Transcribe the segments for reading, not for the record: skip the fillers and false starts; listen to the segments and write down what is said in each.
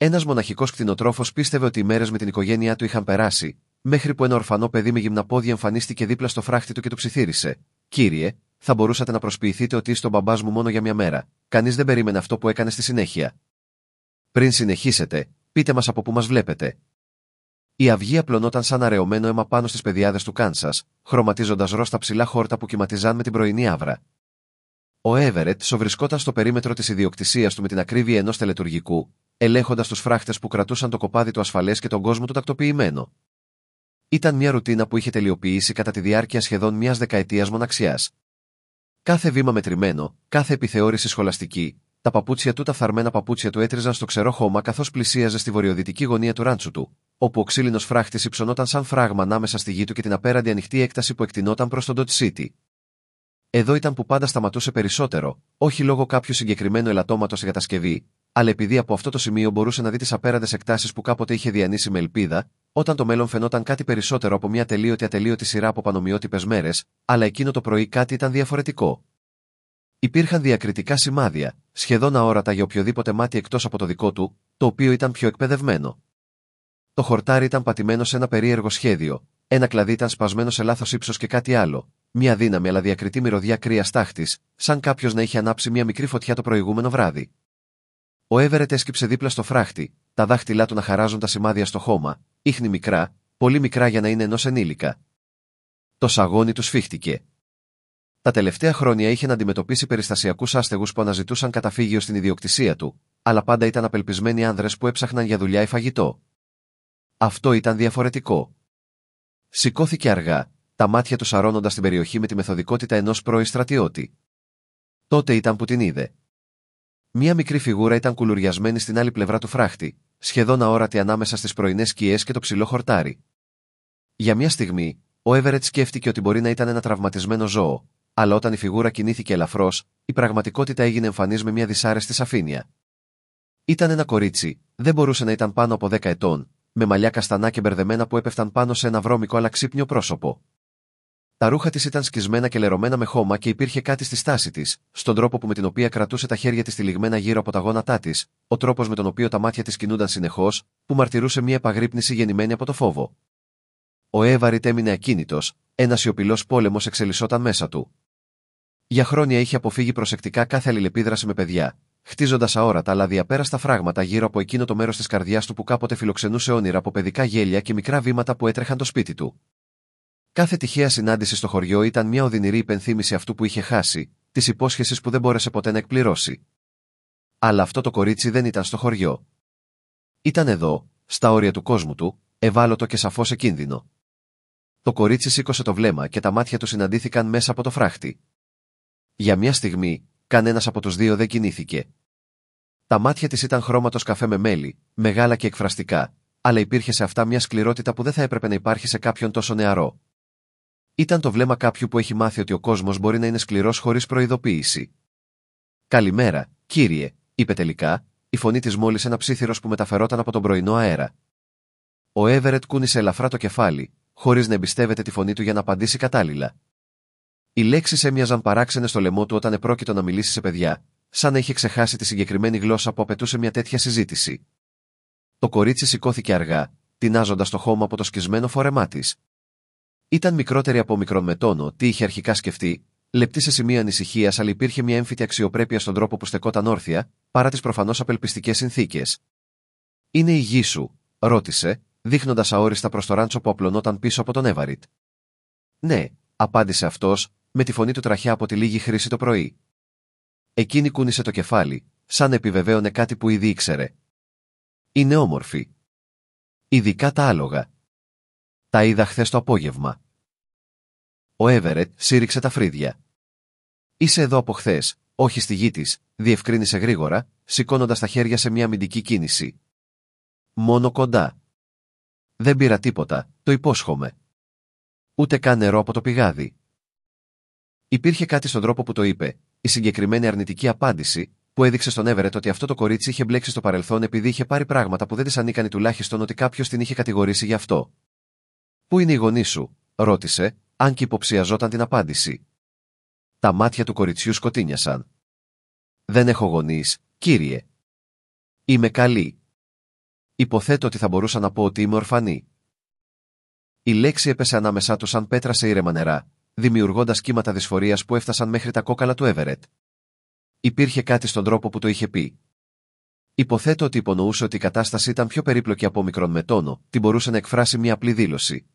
Ένας μοναχικός κτηνοτρόφος πίστευε ότι οι μέρες με την οικογένειά του είχαν περάσει, μέχρι που ένα ορφανό παιδί με γυμνα πόδια εμφανίστηκε δίπλα στο φράχτη του και του ψιθύρισε: «Κύριε, θα μπορούσατε να προσποιηθείτε ότι είστε ο μπαμπάς μου μόνο για μια μέρα. Κανείς δεν περίμενε αυτό που έκανε στη συνέχεια. Πριν συνεχίσετε, πείτε μας από πού μας βλέπετε». Η αυγή απλωνόταν σαν αραιωμένο αίμα πάνω στις πεδιάδες του Κάνσας, χρωματίζοντας ροζ τα ψηλά χόρτα που κυματιζάν με την πρωινή άβρα. Ο Έβερετ σοβρισκόταν στο περίμετρο της ιδιοκτησίας του με την ακρίβεια ενός τελετουργικού, ελέγχοντας τους φράχτες που κρατούσαν το κοπάδι του ασφαλές και τον κόσμο του τακτοποιημένο. Ήταν μια ρουτίνα που είχε τελειοποιήσει κατά τη διάρκεια σχεδόν μιας δεκαετίας μοναξιάς. Κάθε βήμα μετρημένο, κάθε επιθεώρηση σχολαστική, τα παπούτσια του, τα φθαρμένα παπούτσια του έτριζαν στο ξερό χώμα καθώς πλησίαζε στη βορειοδυτική γωνία του ράντσου του, όπου ο ξύλινος φράχτης υψωνόταν σαν φράγμα ανάμεσα στη γη του και την απέραντη ανοιχτή έκταση που εκτινόταν προς τον Dodge City. Εδώ ήταν που πάντα σταματούσε περισσότερο, όχι λόγω κάποιου συγκεκριμένου ελαττώματος σε κατασκευή, αλλά επειδή από αυτό το σημείο μπορούσε να δει τις απέραντες εκτάσεις που κάποτε είχε διανύσει με ελπίδα, όταν το μέλλον φαινόταν κάτι περισσότερο από μια ατελείωτη σειρά από πανομοιότυπες μέρες, αλλά εκείνο το πρωί κάτι ήταν διαφορετικό. Υπήρχαν διακριτικά σημάδια, σχεδόν αόρατα για οποιοδήποτε μάτι εκτός από το δικό του, το οποίο ήταν πιο εκπαιδευμένο. Το χορτάρι ήταν πατημένο σε ένα περίεργο σχέδιο, ένα κλαδί ήταν σπασμένο σε λάθος ύψος και κάτι άλλο, μια δύναμη αλλά διακριτή μυρωδιά κρύας τάχτης, σαν κάποιος να είχε ανάψει μια μικρή φωτιά το προηγούμενο βράδυ. Ο Έβερετ έσκυψε δίπλα στο φράχτη, τα δάχτυλά του να χαράζουν τα σημάδια στο χώμα, ίχνη μικρά, πολύ μικρά για να είναι ενός ενήλικα. Το σαγόνι του σφίχτηκε. Τα τελευταία χρόνια είχε να αντιμετωπίσει περιστασιακούς άστεγους που αναζητούσαν καταφύγιο στην ιδιοκτησία του, αλλά πάντα ήταν απελπισμένοι άνδρες που έψαχναν για δουλειά ή φαγητό. Αυτό ήταν διαφορετικό. Σηκώθηκε αργά, τα μάτια του σαρώνοντας την περιοχή με τη μεθοδικότητα ενός πρώην στρατιώτη. Τότε ήταν που την είδε. Μια μικρή φιγούρα ήταν κουλουριασμένη στην άλλη πλευρά του φράχτη, σχεδόν αόρατη ανάμεσα στις πρωινές σκιές και το ψηλό χορτάρι. Για μια στιγμή, ο Έβερετ σκέφτηκε ότι μπορεί να ήταν ένα τραυματισμένο ζώο, αλλά όταν η φιγούρα κινήθηκε ελαφρώς, η πραγματικότητα έγινε εμφανής με μια δυσάρεστη σαφήνεια. Ήταν ένα κορίτσι, δεν μπορούσε να ήταν πάνω από 10 ετών, με μαλλιά καστανά και μπερδεμένα που έπεφταν πάνω σε ένα βρώμικο αλλά ξύπνιο πρόσωπο. Τα ρούχα της ήταν σκισμένα και λερωμένα με χώμα και υπήρχε κάτι στη στάση της, στον τρόπο που με την οποία κρατούσε τα χέρια της τυλιγμένα γύρω από τα γόνατά της, ο τρόπος με τον οποίο τα μάτια της κινούνταν συνεχώς, που μαρτυρούσε μια επαγρύπνηση γεννημένη από το φόβο. Ο Έβαριτ έμεινε ακίνητος, ένας σιωπηλός πόλεμος εξελισσόταν μέσα του. Για χρόνια είχε αποφύγει προσεκτικά κάθε αλληλεπίδραση με παιδιά, χτίζοντας αόρατα αλλά διαπέραστα φράγματα γύρω από εκείνο το μέρος της καρδιάς του που κάποτε φιλοξενούσε όνειρα από παιδικά γέλια και μικρά βήματα που έτρεχαν το σπίτι του. Κάθε τυχαία συνάντηση στο χωριό ήταν μια οδυνηρή υπενθύμηση αυτού που είχε χάσει, της υπόσχεσης που δεν μπόρεσε ποτέ να εκπληρώσει. Αλλά αυτό το κορίτσι δεν ήταν στο χωριό. Ήταν εδώ, στα όρια του κόσμου του, ευάλωτο και σαφώς εκίνδυνο. Το κορίτσι σήκωσε το βλέμμα και τα μάτια του συναντήθηκαν μέσα από το φράχτη. Για μια στιγμή, κανένας από τους δύο δεν κινήθηκε. Τα μάτια της ήταν χρώματος καφέ με μέλι, μεγάλα και εκφραστικά, αλλά υπήρχε σε αυτά μια σκληρότητα που δεν θα έπρεπε να υπάρχει σε κάποιον τόσο νεαρό. Ήταν το βλέμμα κάποιου που έχει μάθει ότι ο κόσμος μπορεί να είναι σκληρός χωρίς προειδοποίηση. «Καλημέρα, κύριε», είπε τελικά, η φωνή της μόλις ένα ψίθυρος που μεταφερόταν από τον πρωινό αέρα. Ο Έβερετ κούνησε ελαφρά το κεφάλι, χωρίς να εμπιστεύεται τη φωνή του για να απαντήσει κατάλληλα. Οι λέξεις έμοιαζαν παράξενες στο λαιμό του όταν επρόκειτο να μιλήσει σε παιδιά, σαν να είχε ξεχάσει τη συγκεκριμένη γλώσσα που απαιτούσε μια τέτοια συζήτηση. Το κορίτσι σηκώθηκε αργά, τεινάζοντας το χώμα από το σκισμένο φόρεμά της. Ήταν μικρότερη από μικρόν με τόνο, τι είχε αρχικά σκεφτεί, λεπτή σε σημείο ανησυχίας, αλλά υπήρχε μια έμφυτη αξιοπρέπεια στον τρόπο που στεκόταν όρθια, παρά τις προφανώς απελπιστικές συνθήκες. «Είναι η γη σου?» ρώτησε, δείχνοντας αόριστα προς το ράντσο που απλωνόταν πίσω από τον Έβαριτ. «Ναι», απάντησε αυτός, με τη φωνή του τραχιά από τη λίγη χρήση το πρωί. Εκείνη κούνησε το κεφάλι, σαν επιβεβαίωνε κάτι που ήδη ήξερε. «Είναι όμορφη. Ειδικά τα άλογα. Τα είδα χθες το απόγευμα». Ο Έβερετ σύρριξε τα φρύδια. «Είσαι εδώ από χθες, όχι στη γη της», διευκρίνησε γρήγορα, σηκώνοντας τα χέρια σε μια αμυντική κίνηση. «Μόνο κοντά. Δεν πήρα τίποτα, το υπόσχομαι. Ούτε καν νερό από το πηγάδι». Υπήρχε κάτι στον τρόπο που το είπε, η συγκεκριμένη αρνητική απάντηση, που έδειξε στον Έβερετ ότι αυτό το κορίτσι είχε μπλέξει στο παρελθόν επειδή είχε πάρει πράγματα που δεν της ανήκαν ή τουλάχιστον ότι κάποιος την είχε κατηγορήσει γι' αυτό. «Πού είναι οι γονείς σου?» ρώτησε, αν και υποψιαζόταν την απάντηση. Τα μάτια του κοριτσιού σκοτίνιασαν. «Δεν έχω γονείς, κύριε. Είμαι καλή». Υποθέτω ότι θα μπορούσα να πω ότι είμαι ορφανή. Η λέξη έπεσε ανάμεσά του σαν πέτρα σε ήρεμα νερά, δημιουργώντας κύματα δυσφορίας που έφτασαν μέχρι τα κόκαλα του Έβερετ. Υπήρχε κάτι στον τρόπο που το είχε πει. Υποθέτω ότι υπονοούσε ότι η κατάσταση ήταν πιο περίπλοκη από μικρόν με τόνο, τι μπορούσε να εκφράσει μια απλή δήλωση.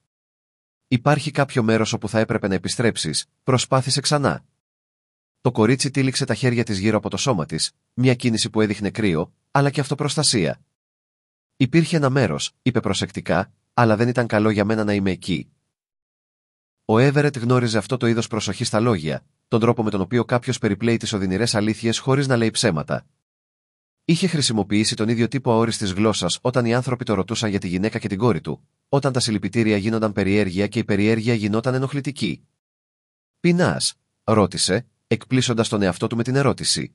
Υπάρχει κάποιο μέρος όπου θα έπρεπε να επιστρέψεις, προσπάθησε ξανά. Το κορίτσι τύλιξε τα χέρια της γύρω από το σώμα της, μια κίνηση που έδειχνε κρύο, αλλά και αυτοπροστασία. Υπήρχε ένα μέρος, είπε προσεκτικά, αλλά δεν ήταν καλό για μένα να είμαι εκεί. Ο Έβερετ γνώριζε αυτό το είδος προσοχή στα λόγια, τον τρόπο με τον οποίο κάποιος περιπλέει τις οδυνηρές αλήθειες χωρίς να λέει ψέματα. Είχε χρησιμοποιήσει τον ίδιο τύπο αόριστης γλώσσας όταν οι άνθρωποι το ρωτούσαν για τη γυναίκα και την κόρη του, όταν τα συλληπιτήρια γίνονταν περιέργεια και η περιέργεια γινόταν ενοχλητική. «Πεινάς?» ρώτησε, εκπλήσοντας τον εαυτό του με την ερώτηση.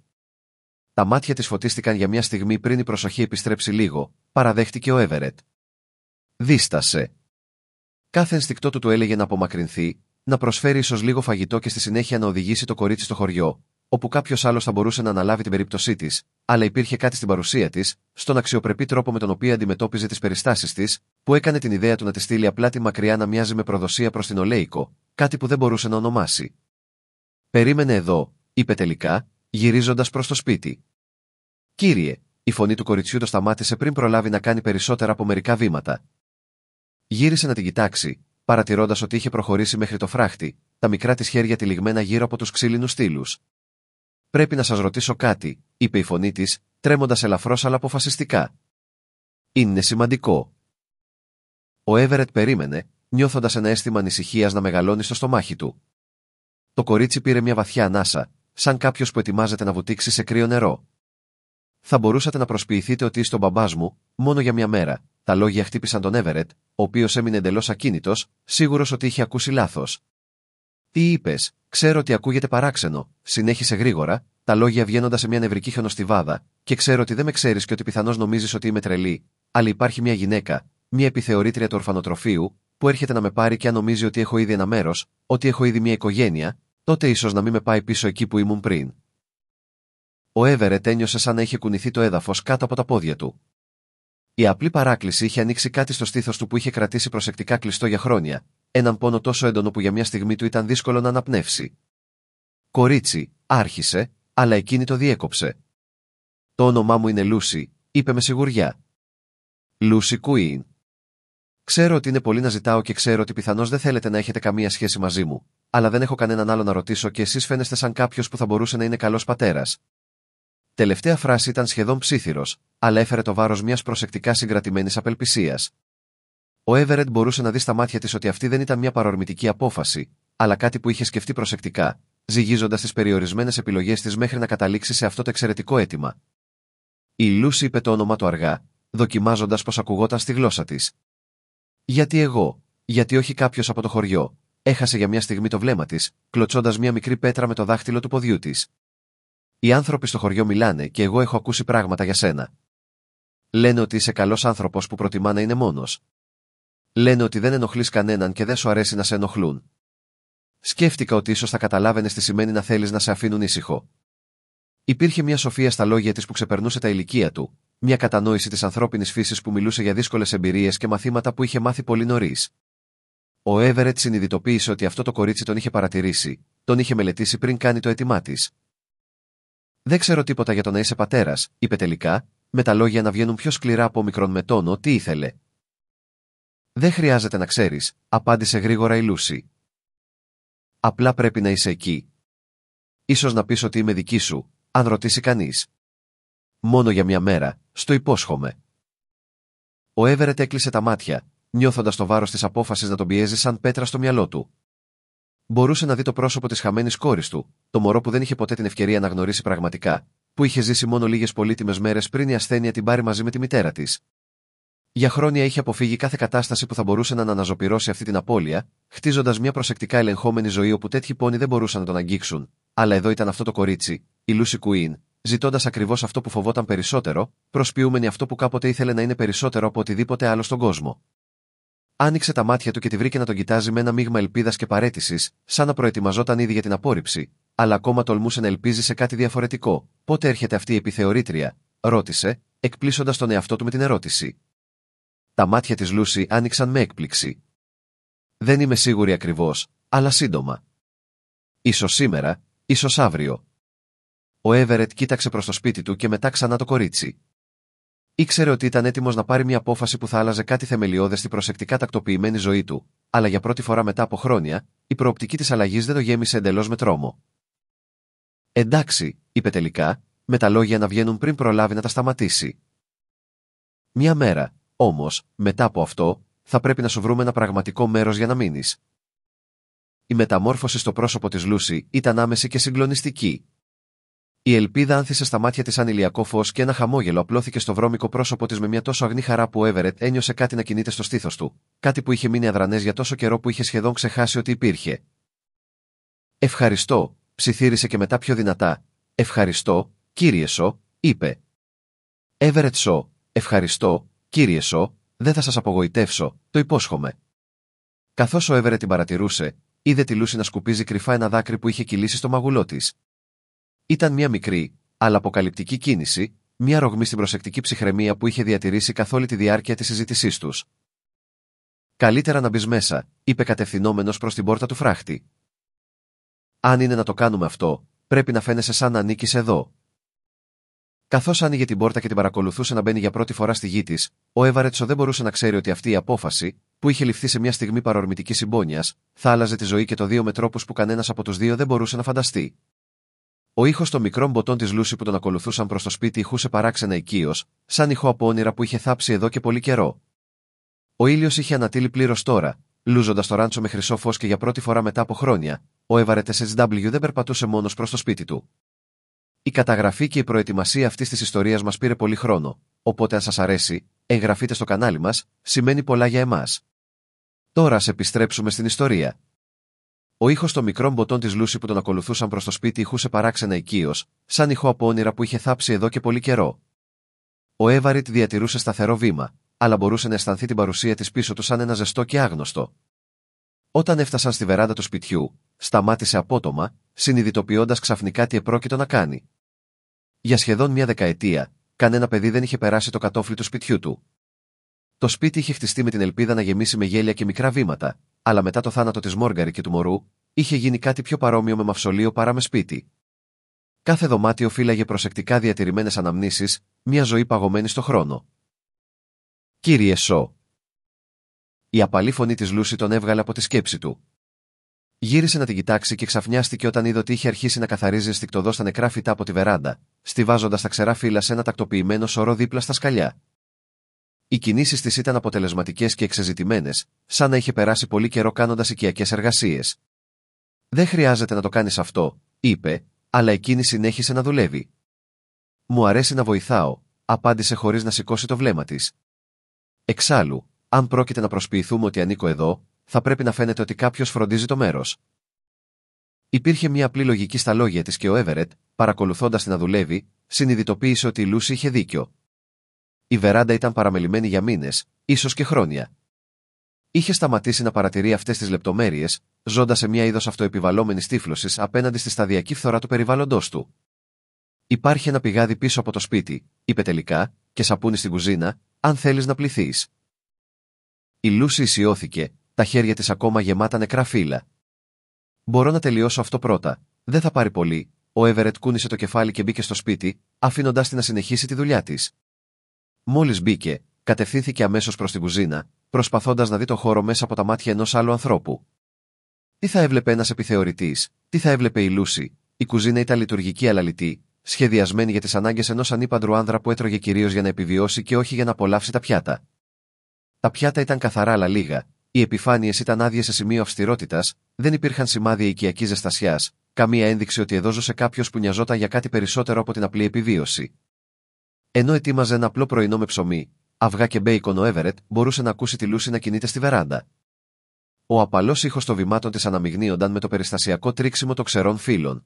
Τα μάτια της φωτίστηκαν για μια στιγμή πριν η προσοχή επιστρέψει λίγο, παραδέχτηκε ο Έβερετ. Δίστασε. Κάθε ενστικτό του έλεγε να απομακρυνθεί, να προσφέρει ίσως λίγο φαγητό και στη συνέχεια να οδηγήσει το κορίτσι στο χωριό, όπου κάποιος άλλος θα μπορούσε να αναλάβει την περίπτωσή της, αλλά υπήρχε κάτι στην παρουσία της, στον αξιοπρεπή τρόπο με τον οποίο αντιμετώπιζε τις περιστάσεις της, που έκανε την ιδέα του να τη στείλει απλά την μακριά να μοιάζει με προδοσία προς την Ολέικο, κάτι που δεν μπορούσε να ονομάσει. «Περίμενε εδώ», είπε τελικά, γυρίζοντας προς το σπίτι. «Κύριε», η φωνή του κοριτσιού το σταμάτησε πριν προλάβει να κάνει περισσότερα από μερικά βήματα. Γύρισε να την κοιτάξει, παρατηρώντας ότι είχε προχωρήσει μέχρι το φράχτη, τα μικρά της χέρια τυλιγμένα γύρω από τους ξύλινους στύλους. «Πρέπει να σας ρωτήσω κάτι», είπε η φωνή της, τρέμοντας ελαφρώς αλλά αποφασιστικά. «Είναι σημαντικό». Ο Έβερετ περίμενε, νιώθοντας ένα αίσθημα ανησυχίας να μεγαλώνει στο στομάχι του. Το κορίτσι πήρε μια βαθιά ανάσα, σαν κάποιος που ετοιμάζεται να βουτήξει σε κρύο νερό. «Θα μπορούσατε να προσποιηθείτε ότι είστε ο μπαμπάς μου, μόνο για μια μέρα». Τα λόγια χτύπησαν τον Έβερετ, ο οποίος έμεινε εντελώς ακίνητος, σίγουρος ότι είχε ακούσει λάθος. «Τι είπες?» «Ξέρω ότι ακούγεται παράξενο», συνέχισε γρήγορα, τα λόγια βγαίνοντας σε μια νευρική χιονοστιβάδα, «και ξέρω ότι δεν με ξέρεις και ότι πιθανώς νομίζεις ότι είμαι τρελή, αλλά υπάρχει μια γυναίκα, μια επιθεωρήτρια του ορφανοτροφείου, που έρχεται να με πάρει και αν νομίζει ότι έχω ήδη ένα μέρος, ότι έχω ήδη μια οικογένεια, τότε ίσως να μην με πάει πίσω εκεί που ήμουν πριν». Ο Έβερετ ένιωσε σαν να είχε κουνηθεί το έδαφος κάτω από τα πόδια του. Η απλή παράκληση είχε ανοίξει κάτι στο στήθος του που είχε κρατήσει προσεκτικά κλειστό για χρόνια, έναν πόνο τόσο έντονο που για μια στιγμή του ήταν δύσκολο να αναπνεύσει. «Κορίτσι», άρχισε, αλλά εκείνη το διέκοψε. «Το όνομά μου είναι Λούσι», είπε με σιγουριά. «Λούσι Κουίν. Ξέρω ότι είναι πολύ να ζητάω και ξέρω ότι πιθανώς δεν θέλετε να έχετε καμία σχέση μαζί μου, αλλά δεν έχω κανέναν άλλο να ρωτήσω και εσείς φαίνεστε σαν κάποιος που θα μπορούσε να είναι καλός πατέρας». Τελευταία φράση ήταν σχεδόν ψίθυρος, αλλά έφερε το βάρος μιας προσεκτικά συγκρατημένης απελπισίας. Ο Έβερετ μπορούσε να δει στα μάτια της ότι αυτή δεν ήταν μια παρορμητική απόφαση, αλλά κάτι που είχε σκεφτεί προσεκτικά, ζυγίζοντας τις περιορισμένες επιλογές της μέχρι να καταλήξει σε αυτό το εξαιρετικό αίτημα. Η Λούσι είπε το όνομα του αργά, δοκιμάζοντας πως ακουγόταν στη γλώσσα της. «Γιατί εγώ, γιατί όχι κάποιος από το χωριό?» Έχασε για μια στιγμή το βλέμμα της, κλωτσώντας μια μικρή πέτρα με το δάχτυλο του ποδιού της. «Οι άνθρωποι στο χωριό μιλάνε και εγώ έχω ακούσει πράγματα για σένα. Λένε ότι είσαι καλός άνθρωπος που προτιμά να είναι μόνος. Λένε ότι δεν ενοχλείς κανέναν και δεν σου αρέσει να σε ενοχλούν. Σκέφτηκα ότι ίσως θα καταλάβαινες τι σημαίνει να θέλεις να σε αφήνουν ήσυχο». Υπήρχε μια σοφία στα λόγια της που ξεπερνούσε τα ηλικία του, μια κατανόηση της ανθρώπινης φύσης που μιλούσε για δύσκολες εμπειρίες και μαθήματα που είχε μάθει πολύ νωρίς. Ο Έβερετ συνειδητοποίησε ότι αυτό το κορίτσι τον είχε παρατηρήσει, τον είχε μελετήσει πριν κάνει το αίτημά της. «Δεν ξέρω τίποτα για το να είσαι πατέρας», είπε τελικά, με τα λόγια να βγαίνουν πιο σκληρά από μικρόν με τόνο τι ήθελε. «Δεν χρειάζεται να ξέρεις», απάντησε γρήγορα η Λούσι. «Απλά πρέπει να είσαι εκεί. Ίσως να πεις ότι είμαι δική σου, αν ρωτήσει κανείς. Μόνο για μια μέρα, στο υπόσχομαι». Ο Έβερετ έκλεισε τα μάτια, νιώθοντας το βάρος της απόφασης να τον πιέζει σαν πέτρα στο μυαλό του. Μπορούσε να δει το πρόσωπο της χαμένης κόρης του, το μωρό που δεν είχε ποτέ την ευκαιρία να γνωρίσει πραγματικά, που είχε ζήσει μόνο λίγες πολύτιμες μέρες πριν η ασθένεια την πάρει μαζί με τη μητέρα της. Για χρόνια είχε αποφύγει κάθε κατάσταση που θα μπορούσε να αναζωπυρώσει αυτή την απώλεια, χτίζοντας μια προσεκτικά ελεγχόμενη ζωή όπου τέτοιοι πόνοι δεν μπορούσαν να τον αγγίξουν. Αλλά εδώ ήταν αυτό το κορίτσι, η Λούσι Κουίν, ζητώντας ακριβώς αυτό που φοβόταν περισσότερο, προσποιούμενη αυτό που κάποτε ήθελε να είναι περισσότερο από οτιδήποτε άλλο στον κόσμο. Άνοιξε τα μάτια του και τη βρήκε να τον κοιτάζει με ένα μείγμα ελπίδας και παρέτησης, σαν να προετοιμαζόταν ήδη για την απόρριψη, αλλά ακόμα τολμούσε να ελπίζει σε κάτι διαφορετικό. «Πότε έρχεται αυτή η επιθεωρήτρια?» ρώτησε, εκπλήσοντας τον εαυτό του με την ερώτηση. Τα μάτια της Λούσι άνοιξαν με έκπληξη. Δεν είμαι σίγουρη ακριβώς, αλλά σύντομα. Ίσως σήμερα, ίσως αύριο. Ο Έβερετ κοίταξε προς το σπίτι του και μετά ξανά το κορίτσι. Ήξερε ότι ήταν έτοιμος να πάρει μια απόφαση που θα άλλαζε κάτι θεμελιώδες στη προσεκτικά τακτοποιημένη ζωή του, αλλά για πρώτη φορά μετά από χρόνια, η προοπτική της αλλαγής δεν το γέμισε εντελώς με τρόμο. Εντάξει, είπε τελικά, με τα λόγια να βγαίνουν πριν προλάβει να τα σταματήσει. Μια μέρα, όμως, μετά από αυτό, θα πρέπει να σου βρούμε ένα πραγματικό μέρος για να μείνεις. Η μεταμόρφωση στο πρόσωπο της Λούσι ήταν άμεση και συγκλονιστική. Η ελπίδα άνθησε στα μάτια της σαν ηλιακό φως και ένα χαμόγελο απλώθηκε στο βρώμικο πρόσωπο της με μια τόσο αγνή χαρά που ο Έβερετ ένιωσε κάτι να κινείται στο στήθος του, κάτι που είχε μείνει αδρανές για τόσο καιρό που είχε σχεδόν ξεχάσει ότι υπήρχε. «Ευχαριστώ», ψιθύρισε και μετά πιο δυνατά. «Ευχαριστώ, κύριε Σο», είπε. «Έβερετ Σο, ευχαριστώ, κύριε Σο, δεν θα σας απογοητεύσω, το υπόσχομαι». Καθώς ο Έβερετ την παρατηρούσε, είδε τη Λούσι να σκουπίζει κρυφά ένα δάκρυ που είχε κυλήσει στο μαγουλό της. Ήταν μια μικρή, αλλά αποκαλυπτική κίνηση, μια ρογμή στην προσεκτική ψυχραιμία που είχε διατηρήσει καθ' όλη τη διάρκεια της συζήτησής τους. «Καλύτερα να μπεις μέσα», είπε κατευθυνόμενος προς την πόρτα του φράχτη. «Αν είναι να το κάνουμε αυτό, πρέπει να φαίνεσαι σαν να ανήκεις εδώ». Καθώς άνοιγε την πόρτα και την παρακολουθούσε να μπαίνει για πρώτη φορά στη γη της, ο Έβαρετσο δεν μπορούσε να ξέρει ότι αυτή η απόφαση, που είχε ληφθεί σε μια στιγμή παρορμητικής συμπόνιας, θα άλλαζε τη ζωή και το δύο με τρόπους που κανένας από τους δύο δεν μπορούσε να φανταστεί. Ο ήχος των μικρών μποτών της Λούσι που τον ακολουθούσαν προς το σπίτι ηχούσε παράξενα οικείως, σαν ηχό από όνειρα που είχε θάψει εδώ και πολύ καιρό. Ο ήλιος είχε ανατείλει πλήρως τώρα, λούζοντας το ράντσο με χρυσό φως και για πρώτη φορά μετά από χρόνια, ο Έβαρετ SHW δεν περπατούσε μόνος προς το σπίτι του. Η καταγραφή και η προετοιμασία αυτής της ιστορίας μας πήρε πολύ χρόνο, οπότε αν σας αρέσει, εγγραφείτε στο κανάλι μας, σημαίνει πολλά για εμάς. Τώρα ας επιστρέψουμε στην ιστορία. Ο ήχος των μικρών μποτών της Λούσι που τον ακολουθούσαν προς το σπίτι ηχούσε παράξενα οικείως, σαν ηχό από όνειρα που είχε θάψει εδώ και πολύ καιρό. Ο Έβαριτ διατηρούσε σταθερό βήμα, αλλά μπορούσε να αισθανθεί την παρουσία της πίσω του σαν ένα ζεστό και άγνωστο. Όταν έφτασαν στη βεράντα του σπιτιού, σταμάτησε απότομα, συνειδητοποιώντας ξαφνικά τι επρόκειτο να κάνει. Για σχεδόν μια δεκαετία, κανένα παιδί δεν είχε περάσει το κατόφλι του σπιτιού του. Το σπίτι είχε χτιστεί με την ελπίδα να γεμίσει με γέλια και μικρά βήματα, αλλά μετά το θάνατο της Μόργαρη και του μωρού, είχε γίνει κάτι πιο παρόμοιο με μαυσολείο παρά με σπίτι. Κάθε δωμάτιο φύλαγε προσεκτικά διατηρημένες αναμνήσεις, μια ζωή παγωμένη στο χρόνο. «Κύριε Σο». Η απαλή φωνή της Λούσι τον έβγαλε από τη σκέψη του. Γύρισε να την κοιτάξει και ξαφνιάστηκε όταν είδε ότι είχε αρχίσει να καθαρίζει αισθικτοδός τα νεκρά φυτά από τη βεράντα, στιβάζοντας τα ξερά φύλλα σε ένα τακτοποιημένο σωρό δίπλα στα σκαλιά. Οι κινήσεις της ήταν αποτελεσματικές και εξεζητημένες, σαν να είχε περάσει πολύ καιρό κάνοντας οικιακές εργασίες. «Δεν χρειάζεται να το κάνεις αυτό», είπε, αλλά εκείνη συνέχισε να δουλεύει. «Μου αρέσει να βοηθάω», απάντησε χωρίς να σηκώσει το βλέμμα της. «Εξάλλου, αν πρόκειται να προσποιηθούμε ότι ανήκω εδώ, θα πρέπει να φαίνεται ότι κάποιος φροντίζει το μέρος». Υπήρχε μια απλή λογική στα λόγια της και ο Έβερετ, παρακολουθώντας την να δουλεύει, συνειδητοποίησε ότι η Λούσι είχε δίκιο. Η βεράντα ήταν παραμελημένη για μήνες, ίσως και χρόνια. Είχε σταματήσει να παρατηρεί αυτές τις λεπτομέρειες, ζώντας σε μια είδος αυτοεπιβαλλόμενης τύφλωσης απέναντι στη σταδιακή φθορά του περιβάλλοντος του. «Υπάρχει ένα πηγάδι πίσω από το σπίτι», είπε τελικά, «και σαπούνι στην κουζίνα, αν θέλεις να πληθείς». Η Λούσι ισιώθηκε, τα χέρια της ακόμα γεμάτα νεκρά φύλλα. «Μπορώ να τελειώσω αυτό πρώτα, δεν θα πάρει πολύ». Ο Έβερετ κούνησε το κεφάλι και μπήκε στο σπίτι, αφήνοντάς την να συνεχίσει τη δουλειά της. Μόλις μπήκε, κατευθύνθηκε αμέσως προς την κουζίνα, προσπαθώντας να δει το χώρο μέσα από τα μάτια ενός άλλου ανθρώπου. Τι θα έβλεπε ένας επιθεωρητής, τι θα έβλεπε η Λούσι? Η κουζίνα ήταν λειτουργική αλλά λιτή, σχεδιασμένη για τις ανάγκες ενός ανήπαντρου άνδρα που έτρωγε κυρίως για να επιβιώσει και όχι για να απολαύσει τα πιάτα. Τα πιάτα ήταν καθαρά αλλά λίγα, οι επιφάνειες ήταν άδειες σε σημείο αυστηρότητας, δεν υπήρχαν σημάδια οικιακής ζεστασιάς, καμία ένδειξη ότι εδώ ζούσε κάποιος που νοιαζόταν για κάτι περισσότερο από την απλή επιβίωση. Ενώ ετοίμαζε ένα απλό πρωινό με ψωμί, αυγά και μπέικον, ο Έβερετ μπορούσε να ακούσει τη Λούσι να κινείται στη βεράντα. Ο απαλός ήχος των βημάτων της αναμειγνύονταν με το περιστασιακό τρίξιμο των ξερών φύλλων.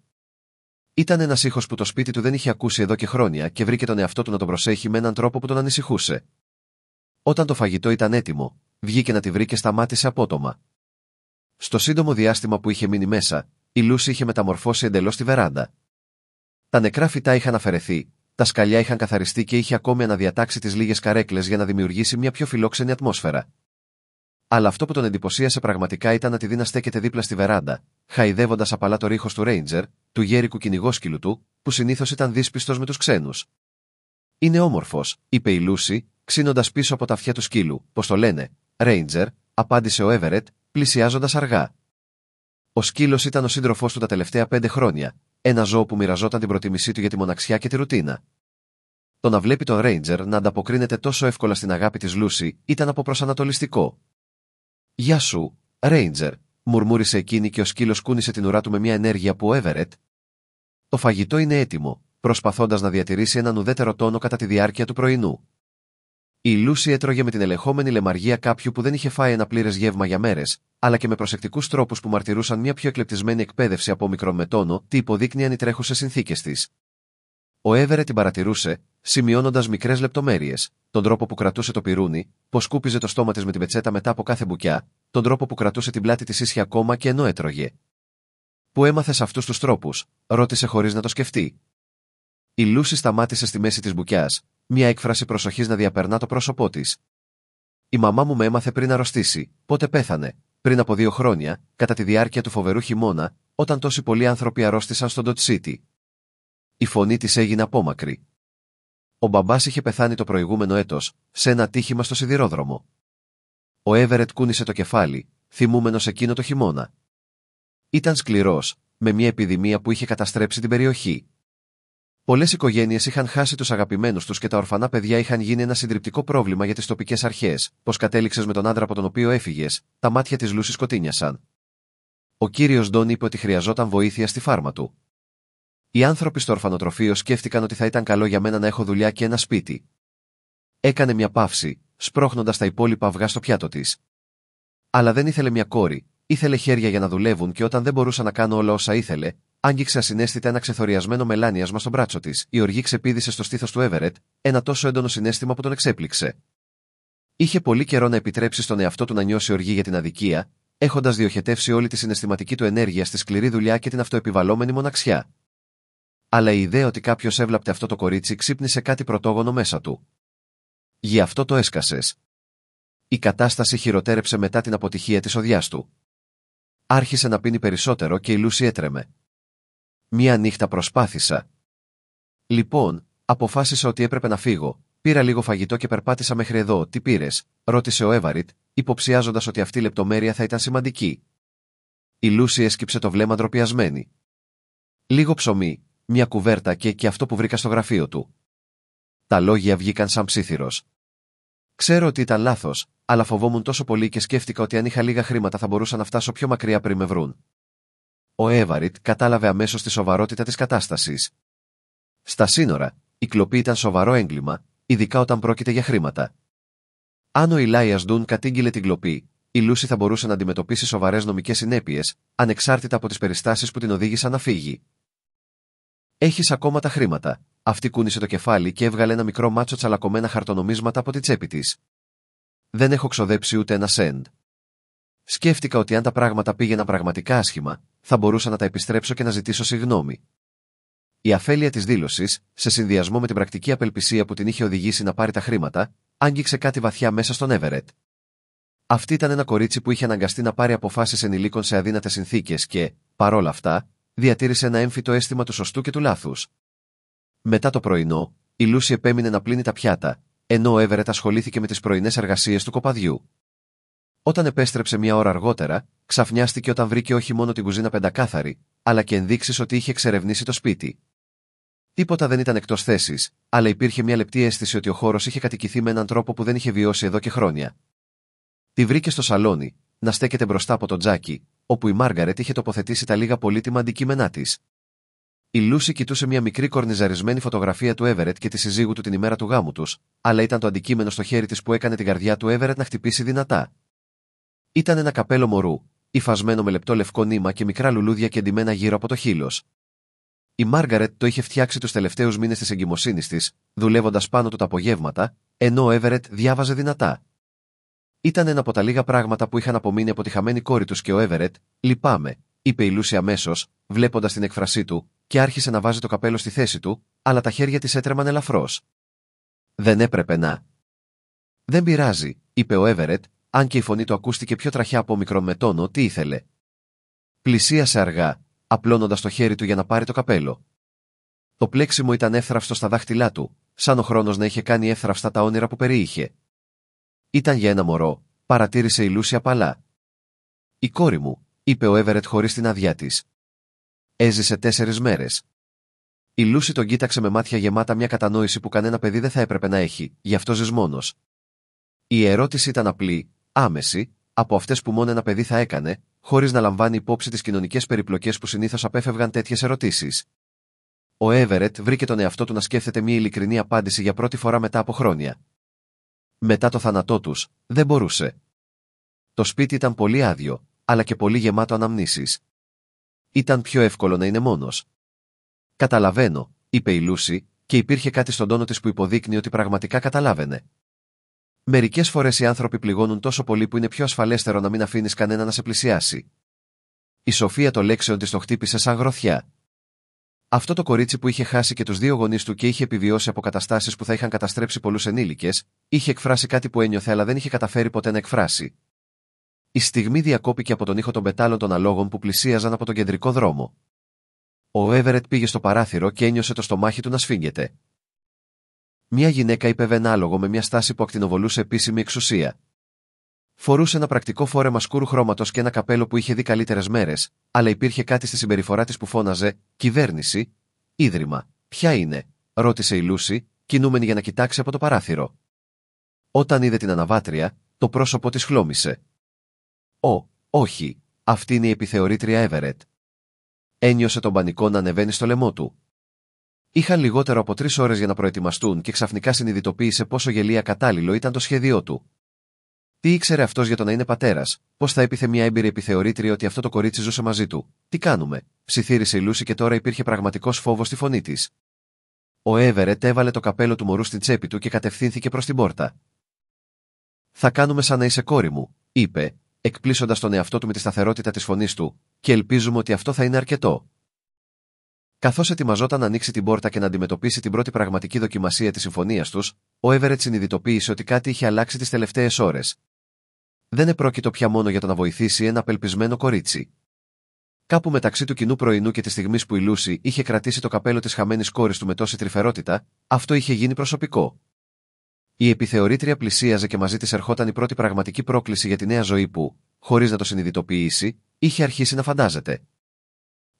Ήταν ένας ήχος που το σπίτι του δεν είχε ακούσει εδώ και χρόνια και βρήκε τον εαυτό του να τον προσέχει με έναν τρόπο που τον ανησυχούσε. Όταν το φαγητό ήταν έτοιμο, βγήκε να τη βρει και σταμάτησε απότομα. Στο σύντομο διάστημα που είχε μείνει μέσα, η Λούσι είχε μεταμορφώσει εντελώς τη βεράντα. Τα νεκρά φυτά είχαν αφαιρεθεί, τα σκαλιά είχαν καθαριστεί και είχε ακόμη αναδιατάξει τις λίγες καρέκλες για να δημιουργήσει μια πιο φιλόξενη ατμόσφαιρα. Αλλά αυτό που τον εντυπωσίασε πραγματικά ήταν να τη δει να στέκεται δίπλα στη βεράντα, χαϊδεύοντας απαλά το ρίχος του Ρέιντζερ, του γέρικου κυνηγόσκυλου του, που συνήθως ήταν δύσπιστος με τους ξένους. «Είναι όμορφος», είπε η Λούση, ξύνοντας πίσω από τα αυτιά του σκύλου. «Πώς το λένε?» «Ρέιντζερ», απάντησε ο Έβερετ, πλησιάζοντας αργά. Ο σκύλος ήταν ο σύντροφός του τα τελευταία 5 χρόνια, ένα ζώο που μοιραζόταν την προτίμησή του για τη μοναξιά και τη ρουτίνα. Το να βλέπει τον Ρέιντζερ να ανταποκρίνεται τόσο εύκολα στην αγάπη της Λούση ήταν αποπροσανατολιστικό. «Γεια σου, Ρέιντζερ», μουρμούρισε εκείνη και ο σκύλος κούνησε την ουρά του με μια ενέργεια που ο Έβερετ. «Το φαγητό είναι έτοιμο», προσπαθώντας να διατηρήσει έναν ουδέτερο τόνο κατά τη διάρκεια του πρωινού. Η Λούση έτρωγε με την ελεγχόμενη λεμαργία κάποιου που δεν είχε φάει ένα πλήρες γεύμα για μέρες, αλλά και με προσεκτικούς τρόπους που μαρτυρούσαν μια πιο εκλεπτισμένη εκπαίδευση από μικρόν με τόνο, τι υποδείκνυαν οι τρέχουσες συνθήκες της. Ο Έβερετ την παρατηρούσε, σημειώνοντας μικρές λεπτομέρειες, τον τρόπο που κρατούσε το πυρούνι, πως σκούπιζε το στόμα της με την πετσέτα μετά από κάθε μπουκιά, τον τρόπο που κρατούσε την πλάτη της ίσια ακόμα και ενώ έτρωγε. «Πού έμαθες αυτούς τους τρόπους?» ρώτησε χωρίς να το σκεφτεί. Η Λούση σταμάτησε στη μέση της μπουκιάς, μια έκφραση προσοχής να διαπερνά το πρόσωπό της. «Η μαμά μου με έμαθε πριν αρρωστήσει. Πότε πέθανε?» «Πριν από 2 χρόνια, κατά τη διάρκεια του φοβερού χειμώνα, όταν τόσοι πολλοί άνθρωποι αρρώστησαν στο Ντοτ Σίτι». Η φωνή της έγινε απόμακρη. Ο μπαμπάς είχε πεθάνει το προηγούμενο έτος, σε ένα ατύχημα στο σιδηρόδρομο. Ο Έβερετ κούνησε το κεφάλι, θυμούμενος εκείνο το χειμώνα. Ήταν σκληρός, με μια επιδημία που είχε καταστρέψει την περιοχή. Πολλές οικογένειες είχαν χάσει τους αγαπημένους τους και τα ορφανά παιδιά είχαν γίνει ένα συντριπτικό πρόβλημα για τις τοπικές αρχές. «Πώς κατέληξες με τον άντρα από τον οποίο έφυγες?» Τα μάτια της Λούση σκοτίνιασαν. Ο κύριος Ντόν είπε ότι χρειαζόταν βοήθεια στη φάρμα του. Οι άνθρωποι στο ορφανοτροφείο σκέφτηκαν ότι θα ήταν καλό για μένα να έχω δουλειά και ένα σπίτι. Έκανε μια παύση, σπρώχνοντας τα υπόλοιπα αυγά στο πιάτο της. Αλλά δεν ήθελε μια κόρη, ήθελε χέρια για να δουλεύουν και όταν δεν μπορούσα να κάνω όλα όσα ήθελε, άγγιξε ασυναίσθητα ένα ξεθοριασμένο μελάνιασμα στο μπράτσο της. Η οργή ξεπήδησε στο στήθος του Έβερετ, ένα τόσο έντονο συναίσθημα που τον εξέπληξε. Είχε πολύ καιρό να επιτρέψει στον εαυτό του να νιώσει οργή για την αδικία, έχοντας διοχετεύσει όλη τη συναισθηματική του ενέργεια στη σκληρή δουλειά και την αυτοεπιβαλόμενη μοναξιά. Αλλά η ιδέα ότι κάποιος έβλαπτε αυτό το κορίτσι ξύπνησε κάτι πρωτόγονο μέσα του. «Γι' αυτό το έσκασες». Η κατάσταση χειροτέρεψε μετά την αποτυχία της οδιάς του. Άρχισε να πίνει περισσότερο και η Λούση έτρεμε. «Μια νύχτα προσπάθησα. Λοιπόν, αποφάσισα ότι έπρεπε να φύγω. Πήρα λίγο φαγητό και περπάτησα μέχρι εδώ. Τι πήρες?» ρώτησε ο Έβαριτ, υποψιάζοντας ότι αυτή η λεπτομέρεια θα ήταν σημαντική. Η Λούση έσκυψε το βλέμμα ντροπιασμένη. «Λίγο ψωμί, μια κουβέρτα και αυτό που βρήκα στο γραφείο του». Τα λόγια βγήκαν σαν ψήθυρος. «Ξέρω ότι ήταν λάθος, αλλά φοβόμουν τόσο πολύ και σκέφτηκα ότι αν είχα λίγα χρήματα θα μπορούσα να φτάσω πιο μακριά πριν με βρουν». Ο Έβαριτ κατάλαβε αμέσως τη σοβαρότητα της κατάστασης. Στα σύνορα, η κλοπή ήταν σοβαρό έγκλημα, ειδικά όταν πρόκειται για χρήματα. Αν ο Ηλάιας Ντουν κατήγγειλε την κλοπή, η Λούση θα μπορούσε να αντιμετωπίσει σοβαρές νομικές συνέπειες, ανεξάρτητα από τις περιστάσεις που την οδήγησαν να φύγει. «Έχεις ακόμα τα χρήματα?» Αυτή κούνησε το κεφάλι και έβγαλε ένα μικρό μάτσο τσαλακωμένα χαρτονομίσματα από τη τσέπη της. «Δεν έχω ξοδέψει ούτε ένα σέντ. Σκέφτηκα ότι αν τα πράγματα πήγαιναν πραγματικά άσχημα, θα μπορούσα να τα επιστρέψω και να ζητήσω συγγνώμη». Η αφέλεια της δήλωσης, σε συνδυασμό με την πρακτική απελπισία που την είχε οδηγήσει να πάρει τα χρήματα, άγγιξε κάτι βαθιά μέσα στον Έβερετ. Αυτή ήταν ένα κορίτσι που είχε αναγκαστεί να πάρει αποφάσεις ενηλίκων σε αδύνατες συνθήκες και, παρόλα αυτά, διατήρησε ένα έμφυτο αίσθημα του σωστού και του λάθους. Μετά το πρωινό, η Λούση επέμεινε να πλύνει τα πιάτα, ενώ ο Έβερετ ασχολήθηκε με τις πρωινές εργασίες του κοπαδιού. Όταν επέστρεψε μια ώρα αργότερα, ξαφνιάστηκε όταν βρήκε όχι μόνο την κουζίνα πεντακάθαρη, αλλά και ενδείξεις ότι είχε εξερευνήσει το σπίτι. Τίποτα δεν ήταν εκτός θέσης, αλλά υπήρχε μια λεπτή αίσθηση ότι ο χώρος είχε κατοικηθεί με έναν τρόπο που δεν είχε βιώσει εδώ και χρόνια. Τη βρήκε στο σαλόνι, να στέκεται μπροστά από τον τζάκι, όπου η Μάργαρετ είχε τοποθετήσει τα λίγα πολύτιμα αντικείμενά της. Η Λούση κοιτούσε μια μικρή κορνιζαρισμένη φωτογραφία του Έβερετ και τη συζύγου του την ημέρα του γάμου τους, αλλά ήταν το αντικείμενο στο χέρι της που έκανε την καρδιά του Έβερετ να χτυπήσει δυνατά. Ήταν ένα καπέλο μωρού, υφασμένο με λεπτό λευκό νήμα και μικρά λουλούδια κεντυμένα γύρω από το χείλος. Η Μάργαρετ το είχε φτιάξει τους τελευταίους μήνες της εγκυμοσύνης της, δουλεύοντας πάνω του τα απογεύματα, ενώ ο Έβερετ διάβαζε δυνατά. Ήταν ένα από τα λίγα πράγματα που είχαν απομείνει από τη χαμένη κόρη τους και ο Έβερετ, λυπάμαι, είπε η Λούση αμέσως, βλέποντας την έκφρασή του, και άρχισε να βάζει το καπέλο στη θέση του, αλλά τα χέρια της έτρεμαν ελαφρώς. Δεν έπρεπε να. Δεν πειράζει, είπε ο Έβερετ, αν και η φωνή του ακούστηκε πιο τραχιά από μικρόν με τόνο, τι ήθελε. Πλησίασε αργά, απλώνοντας το χέρι του για να πάρει το καπέλο. Το πλέξιμο ήταν εύθραυστο στα δάχτυλά του, σαν ο χρόνος να είχε κάνει εύθραυστα τα όνειρα που περιείχε. Ήταν για ένα μωρό, παρατήρησε η Λούση απαλά. Η κόρη μου, είπε ο Έβερετ χωρίς την άδειά της. Έζησε 4 μέρες. Η Λούση τον κοίταξε με μάτια γεμάτα μια κατανόηση που κανένα παιδί δεν θα έπρεπε να έχει, γι' αυτό ζεις μόνος. Η ερώτηση ήταν απλή, άμεση, από αυτές που μόνο ένα παιδί θα έκανε, χωρίς να λαμβάνει υπόψη τις κοινωνικές περιπλοκές που συνήθως απέφευγαν τέτοιες ερωτήσεις. Ο Έβερετ βρήκε τον εαυτό του να σκέφτεται μια ειλικρινή απάντηση για πρώτη φορά μετά από χρόνια. Μετά το θάνατό τους, δεν μπορούσε. Το σπίτι ήταν πολύ άδειο, αλλά και πολύ γεμάτο αναμνήσεις. Ήταν πιο εύκολο να είναι μόνος. Καταλαβαίνω, είπε η Λούση, και υπήρχε κάτι στον τόνο της που υποδείκνει ότι πραγματικά καταλάβαινε. Μερικές φορές οι άνθρωποι πληγώνουν τόσο πολύ που είναι πιο ασφαλέστερο να μην αφήνεις κανένα να σε πλησιάσει. Η σοφία των λέξεων της το χτύπησε σαν γροθιά. Αυτό το κορίτσι που είχε χάσει και τους 2 γονείς του και είχε επιβιώσει από καταστάσεις που θα είχαν καταστρέψει πολλούς ενήλικες, είχε εκφράσει κάτι που ένιωθε αλλά δεν είχε καταφέρει ποτέ να εκφράσει. Η στιγμή διακόπηκε από τον ήχο των πετάλων των αλόγων που πλησίαζαν από τον κεντρικό δρόμο. Ο Έβερετ πήγε στο παράθυρο και ένιωσε το στομάχι του να σφίγγεται. Μια γυναίκα είπε ένα άλογο με μια στάση που ακτινοβολούσε επίσημη εξουσία. Φορούσε ένα πρακτικό φόρεμα σκούρου χρώματος και ένα καπέλο που είχε δει καλύτερες μέρες, αλλά υπήρχε κάτι στη συμπεριφορά της που φώναζε «Κυβέρνηση, Ίδρυμα, ποια είναι?» ρώτησε η Λούση, κινούμενη για να κοιτάξει από το παράθυρο. Όταν είδε την αναβάτρια, το πρόσωπο της χλώμησε. Όχι, αυτή είναι η επιθεωρήτρια Έβερετ. Ένιωσε τον πανικό να ανεβαίνει στο λαιμό του. Είχαν λιγότερο από 3 ώρες για να προετοιμαστούν και ξαφνικά συνειδητοποίησε πόσο γελία κατάλληλο ήταν το σχέδιό του. Τι ήξερε αυτός για το να είναι πατέρας, πώς θα έπιθε μια έμπειρη επιθεωρήτρια ότι αυτό το κορίτσι ζούσε μαζί του? Τι κάνουμε? Ψιθύρισε η Λούση και τώρα υπήρχε πραγματικός φόβος στη φωνή της. Ο Έβερετ έβαλε το καπέλο του μωρού στην τσέπη του και κατευθύνθηκε προς την πόρτα. Θα κάνουμε σαν να είσαι κόρη μου, είπε, εκπλήσοντας τον εαυτό του με τη σταθερότητα της φωνής του, και ελπίζουμε ότι αυτό θα είναι αρκετό. Καθώς ετοιμαζόταν να ανοίξει την πόρτα και να αντιμετωπίσει την πρώτη πραγματική δοκιμασία της συμφωνίας τους, ο Έβερετ συνειδητοποίησε ότι κάτι είχε αλλάξει τις τελευταίες ώρες. Δεν επρόκειτο πια μόνο για το να βοηθήσει ένα απελπισμένο κορίτσι. Κάπου μεταξύ του κοινού πρωινού και της στιγμής που η Λούση είχε κρατήσει το καπέλο της χαμένης κόρης του με τόση τρυφερότητα, αυτό είχε γίνει προσωπικό. Η επιθεωρήτρια πλησίαζε και μαζί της ερχόταν η πρώτη πραγματική πρόκληση για τη νέα ζωή που, χωρίς να το συνειδητοποιήσει, είχε αρχίσει να φαντάζεται.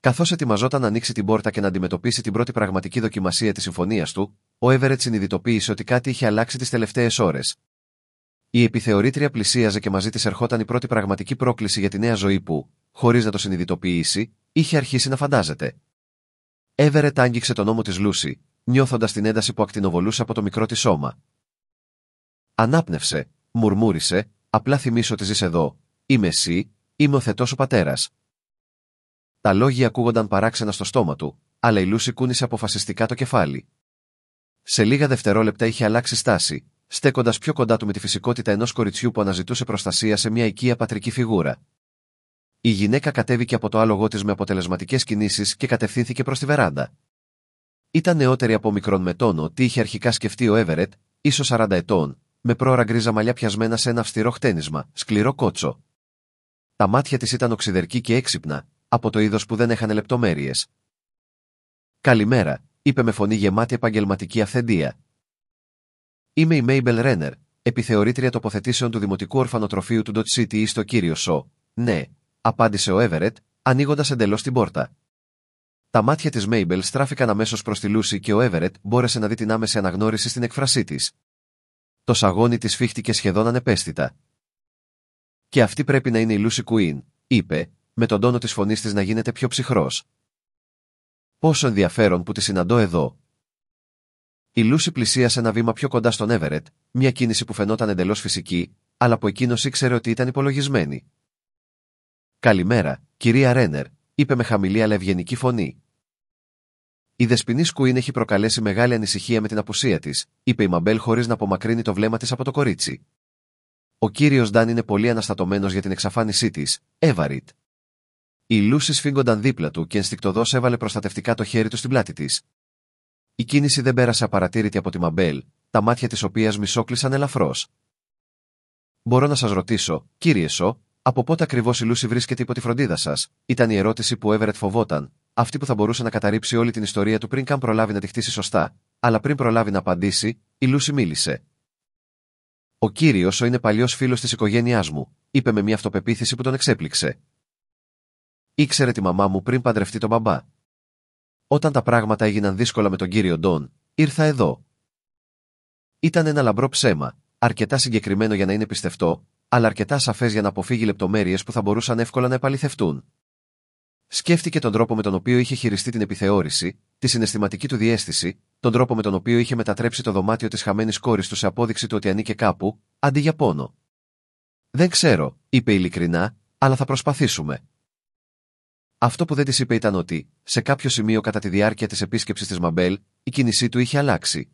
Καθώς ετοιμαζόταν να ανοίξει την πόρτα και να αντιμετωπίσει την πρώτη πραγματική δοκιμασία της συμφωνίας του, ο Έβερετ συνειδητοποίησε ότι κάτι είχε αλλάξει τις τελευταίες ώρες. Η επιθεωρήτρια πλησίαζε και μαζί της ερχόταν η πρώτη πραγματική πρόκληση για τη νέα ζωή που, χωρίς να το συνειδητοποιήσει, είχε αρχίσει να φαντάζεται. Έβερετ άγγιξε τον ώμο της Λούση, νιώθοντας την ένταση που ακτινοβολούσε από το μικρό της σώμα. Ανάπνευσε, μουρμούρισε, απλά θυμίσου ότι ζεις εδώ. Είμαι εσύ, είμαι ο θετός σου πατέρας. Τα λόγια ακούγονταν παράξενα στο στόμα του, αλλά η Λούση κούνησε αποφασιστικά το κεφάλι. Σε λίγα δευτερόλεπτα είχε αλλάξει στάση, στέκοντας πιο κοντά του με τη φυσικότητα ενός κοριτσιού που αναζητούσε προστασία σε μια οικία πατρική φιγούρα. Η γυναίκα κατέβηκε από το άλογό της με αποτελεσματικές κινήσεις και κατευθύνθηκε προς τη βεράντα. Ήταν νεότερη από μικρόν με τόνο τι είχε αρχικά σκεφτεί ο Έβερετ, ίσως 40 ετών, με πρόωρα γκρίζα μαλλιά πιασμένα σε ένα αυστηρό χτένισμα, σκληρό κότσο. Τα μάτια της ήταν οξυδερκή και έξυπνα, από το είδος που δεν έχανε λεπτομέρειες. «Καλημέρα», είπε με φωνή γεμάτη επαγγελματική αυθεντία. «Είμαι η Μέιμπελ Ρένερ, επιθεωρήτρια τοποθετήσεων του Δημοτικού Ορφανοτροφείου του Dodge City στο κύριο Σο». «Ναι», απάντησε ο Έβερετ, ανοίγοντας εντελώς την πόρτα. Τα μάτια της Μέιμπελ στράφηκαν αμέσως προς τη Λούση και ο Έβερετ μπόρεσε να δει την άμεση αναγνώριση στην εκφρασή της. Το σαγόνι της φύχτηκε σχεδόν ανεπαίσθητα. «Και αυτή πρέπει να είναι η Λούση Κουίν», είπε, με τον τόνο της φωνής της να γίνεται πιο ψυχρός. «Πόσο ενδιαφέρον που τη συναντώ εδώ». Η Λούση πλησίασε ένα βήμα πιο κοντά στον Έβερετ, μια κίνηση που φαινόταν εντελώς φυσική, αλλά που εκείνος ήξερε ότι ήταν υπολογισμένη. «Καλημέρα, κυρία Ρένερ», είπε με χαμηλή αλλά ευγενική φωνή. «Η δεσποινή Κουίν έχει προκαλέσει μεγάλη ανησυχία με την απουσία της», είπε η Μαμπέλ χωρίς να απομακρύνει το βλέμμα της από το κορίτσι. «Ο κύριος Ντάν είναι πολύ αναστατωμένος για την εξαφάνισή της, Έβαριτ». Η Λούση σφίγγονταν δίπλα του και ενστικτωδώς έβαλε προστατευτικά το χέρι του στην πλάτη της. Η κίνηση δεν πέρασε απαρατήρητη από τη Μαμπέλ, τα μάτια της οποίας μισόκλεισαν ελαφρώς. «Μπορώ να σας ρωτήσω, κύριε Σο, από πότε ακριβώς η Λούση βρίσκεται υπό τη φροντίδα σας?» Ήταν η ερώτηση που ο Έβερετ φοβόταν, αυτή που θα μπορούσε να καταρρύψει όλη την ιστορία του πριν καν προλάβει να τη χτίσει σωστά, αλλά πριν προλάβει να απαντήσει, η Λούση μίλησε. «Ο κύριος Σο είναι παλιός φίλος της οικογένειάς μου», είπε με μια αυτοπεποίθηση που τον εξέπληξε. «Ήξερε τη μαμά μου πριν παντρευτεί τον μπαμπά. Όταν τα πράγματα έγιναν δύσκολα με τον κύριο Ντόν, ήρθα εδώ». Ήταν ένα λαμπρό ψέμα, αρκετά συγκεκριμένο για να είναι πιστευτό, αλλά αρκετά σαφές για να αποφύγει λεπτομέρειες που θα μπορούσαν εύκολα να επαληθευτούν. Σκέφτηκε τον τρόπο με τον οποίο είχε χειριστεί την επιθεώρηση, τη συναισθηματική του διαίσθηση, τον τρόπο με τον οποίο είχε μετατρέψει το δωμάτιο της χαμένης κόρης του σε απόδειξη του ότι ανήκε κάπου, αντί για πόνο. «Δεν ξέρω», είπε ειλικρινά, «αλλά θα προσπαθήσουμε». Αυτό που δεν της είπε ήταν ότι, σε κάποιο σημείο κατά τη διάρκεια της επίσκεψης της Μαμπέλ, η κίνησή του είχε αλλάξει.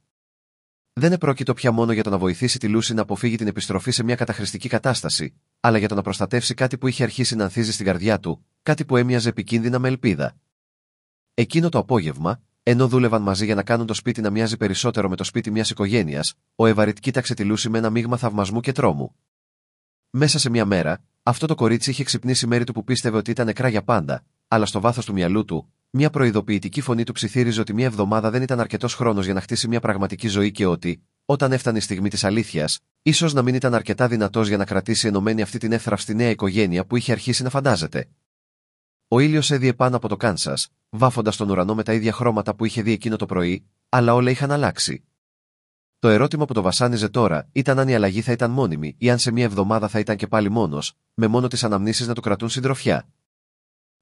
Δεν επρόκειτο πια μόνο για το να βοηθήσει τη Λούση να αποφύγει την επιστροφή σε μια καταχρηστική κατάσταση, αλλά για το να προστατεύσει κάτι που είχε αρχίσει να ανθίζει στην καρδιά του, κάτι που έμοιαζε επικίνδυνα με ελπίδα. Εκείνο το απόγευμα, ενώ δούλευαν μαζί για να κάνουν το σπίτι να μοιάζει περισσότερο με το σπίτι μιας οικογένειας, ο Έβαρετ κοίταξε τη Λούση με ένα μείγμα θαυμασμού και τρόμου. Μέσα σε μια μέρα, αυτό το κορίτσι είχε ξυπνήσει μέρη του που πίστευε ότι ήταν νεκρά για πάντα, αλλά στο βάθος του μυαλού του, μια προειδοποιητική φωνή του ψιθύριζε ότι μια εβδομάδα δεν ήταν αρκετός χρόνος για να χτίσει μια πραγματική ζωή και ότι, όταν έφτανε η στιγμή της αλήθειας, ίσως να μην ήταν αρκετά δυνατός για να κρατήσει ενωμένη αυτή την εύθραυστη νέα οικογένεια που είχε αρχίσει να φαντάζεται. Ο ήλιος έδιε πάνω από το Κάνσας, βάφοντας τον ουρανό με τα ίδια χρώματα που είχε δει εκείνο το πρωί, αλλά όλα είχαν αλλάξει. Το ερώτημα που το βασάνιζε τώρα ήταν αν η αλλαγή θα ήταν μόνιμη ή αν σε μια εβδομάδα θα ήταν και πάλι μόνος, με μόνο τις αναμνήσεις να του κρατούν συντροφιά.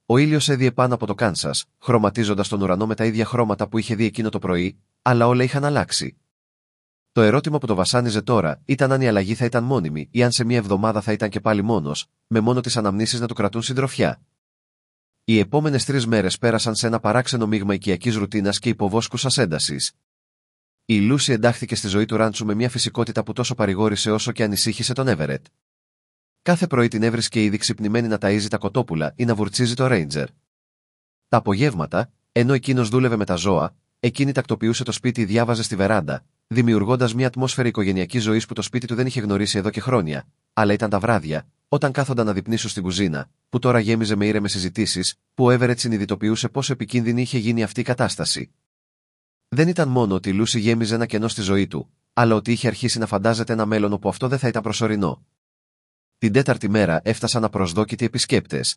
Ο ήλιος έδιε πάνω από το Κάνσας, χρωματίζοντας τον ουρανό με τα ίδια χρώματα που είχε δει εκείνο το πρωί, αλλά όλα είχαν αλλάξει. Το ερώτημα που το βασάνιζε τώρα ήταν αν η αλλαγή θα ήταν μόνιμη ή αν σε μια εβδομάδα θα ήταν και πάλι μόνος, με μόνο τις αναμνήσεις να του κρατούν συντροφιά. Οι επόμενες 3 μέρες πέρασαν σε ένα παράξενο μείγμα οικιακής ρουτίνας και υποβόσκουσας έντασης. Η Λούση εντάχθηκε στη ζωή του ράντσου με μια φυσικότητα που τόσο παρηγόρησε όσο και ανησύχησε τον Έβερετ. Κάθε πρωί την έβρισκε ήδη ξυπνημένη να ταΐζει τα κοτόπουλα ή να βουρτσίζει το Ρέιντζερ. Τα απογεύματα, ενώ εκείνος δούλευε με τα ζώα, εκείνη τακτοποιούσε το σπίτι ή διάβαζε στη βεράντα, δημιουργώντας μια ατμόσφαιρα οικογενειακής ζωής που το σπίτι του δεν είχε γνωρίσει εδώ και χρόνια, αλλά ήταν τα βράδια, όταν κάθονταν να δειπνήσουν στην κουζίνα, που τώρα γέμιζε με ήρεμες συζητήσεις, που ο Έβερετ συνειδητοποιούσε πόσο επικίνδυνη είχε γίνει αυτή η κατάσταση. Δεν ήταν μόνο ότι η Λούση γέμιζε ένα κενό στη ζωή του, αλλά ότι είχε αρχίσει να φαντάζεται ένα μέλλον όπου αυτό δεν θα ήταν προσωρινό. Την 4η μέρα έφτασαν απροσδόκητοι επισκέπτες.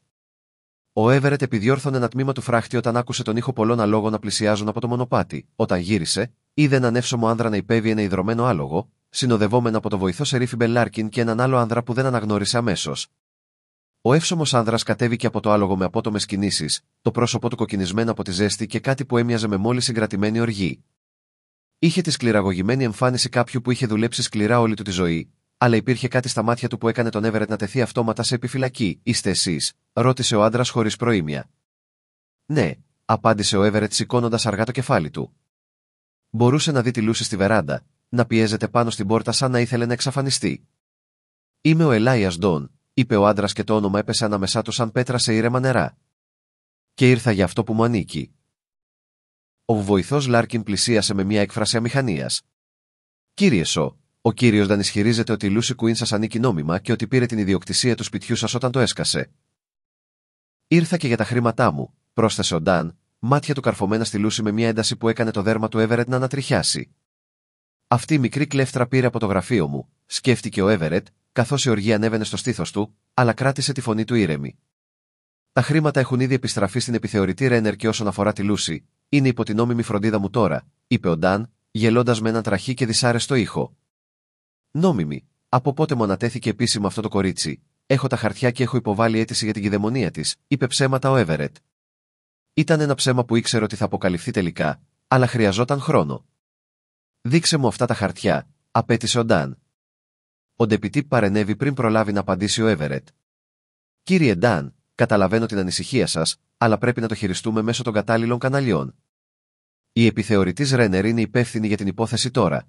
Ο Έβερετ επιδιόρθωνε ένα τμήμα του φράχτη όταν άκουσε τον ήχο πολλών αλόγων να πλησιάζουν από το μονοπάτι. Όταν γύρισε, είδε έναν εύσωμο άνδρα να υπέβει ένα ιδρωμένο άλογο, συνοδευόμενο από το βοηθό σερίφη Μπελάρκιν και έναν άλλο άνδρα που δεν αναγνώρισε αμέσως. Ο εύσωμος άνδρας κατέβηκε από το άλογο με απότομες κινήσεις, το πρόσωπό του κοκκινισμένο από τη ζέστη και κάτι που έμοιαζε με μόλις συγκρατημένη οργή. Είχε τη σκληραγωγημένη εμφάνιση κάποιου που είχε δουλέψει σκληρά όλη του τη ζωή, αλλά υπήρχε κάτι στα μάτια του που έκανε τον Έβερετ να τεθεί αυτόματα σε επιφυλακή. «Είστε εσείς?» ρώτησε ο άντρας χωρίς προήμια. «Ναι», απάντησε ο Έβερετ σηκώνοντας αργά το κεφάλι του. Μπορούσε να δει τη Λούση στη βεράντα, να πιέζεται πάνω στην πόρτα σαν να ήθελε να εξαφανιστεί. «Είμαι ο Ελάιας Ντόν», είπε ο άντρας και το όνομα έπεσε ανάμεσά του σαν πέτρα σε ήρεμα νερά. «Και ήρθα για αυτό που μου ανήκει». Ο βοηθός Λάρκιν πλησίασε με μια έκφραση αμηχανίας. «Κύριε Σο, ο κύριος Ντάν ισχυρίζεται ότι η Λούση Κουίν σας ανήκει νόμιμα και ότι πήρε την ιδιοκτησία του σπιτιού σας όταν το έσκασε». «Ήρθα και για τα χρήματά μου», πρόσθεσε ο Ντάν, μάτια του καρφωμένα στη Λούση με μια ένταση που έκανε το δέρμα του Έβερετ να ανατριχιάσει. «Αυτή η μικρή κλέφτρα πήρε από το γραφείο μου», σκέφτηκε ο Έβερετ, καθώς η οργή ανέβαινε στο στήθος του, αλλά κράτησε τη φωνή του ήρεμη. «Τα χρήματα έχουν ήδη επιστραφεί στην επιθεωρητή Ρένερ και όσον αφορά τη Λούση, είναι υπό την νόμιμη φροντίδα μου τώρα», είπε ο Ντάν, γελώντας με έναν τραχή και δυσάρεστο ήχο. «Νόμιμη, από πότε μου ανατέθηκε επίσημα αυτό το κορίτσι? Έχω τα χαρτιά και έχω υποβάλει αίτηση για την κυδαιμονία της», είπε ψέματα ο Έβερετ. Ήταν ένα ψέμα που ήξερε ότι θα αποκαλυφθεί τελικά, αλλά χρειαζόταν χρόνο. «Δείξε μου αυτά τα χαρτιά», απέτησε ο Ντάν. Ο ντεπιτή παρενέβη πριν προλάβει να απαντήσει ο Έβερετ. «Κύριε Ντάν, καταλαβαίνω την ανησυχία σας, αλλά πρέπει να το χειριστούμε μέσω των κατάλληλων καναλιών. Η επιθεωρητής Ρένερ είναι υπεύθυνη για την υπόθεση τώρα».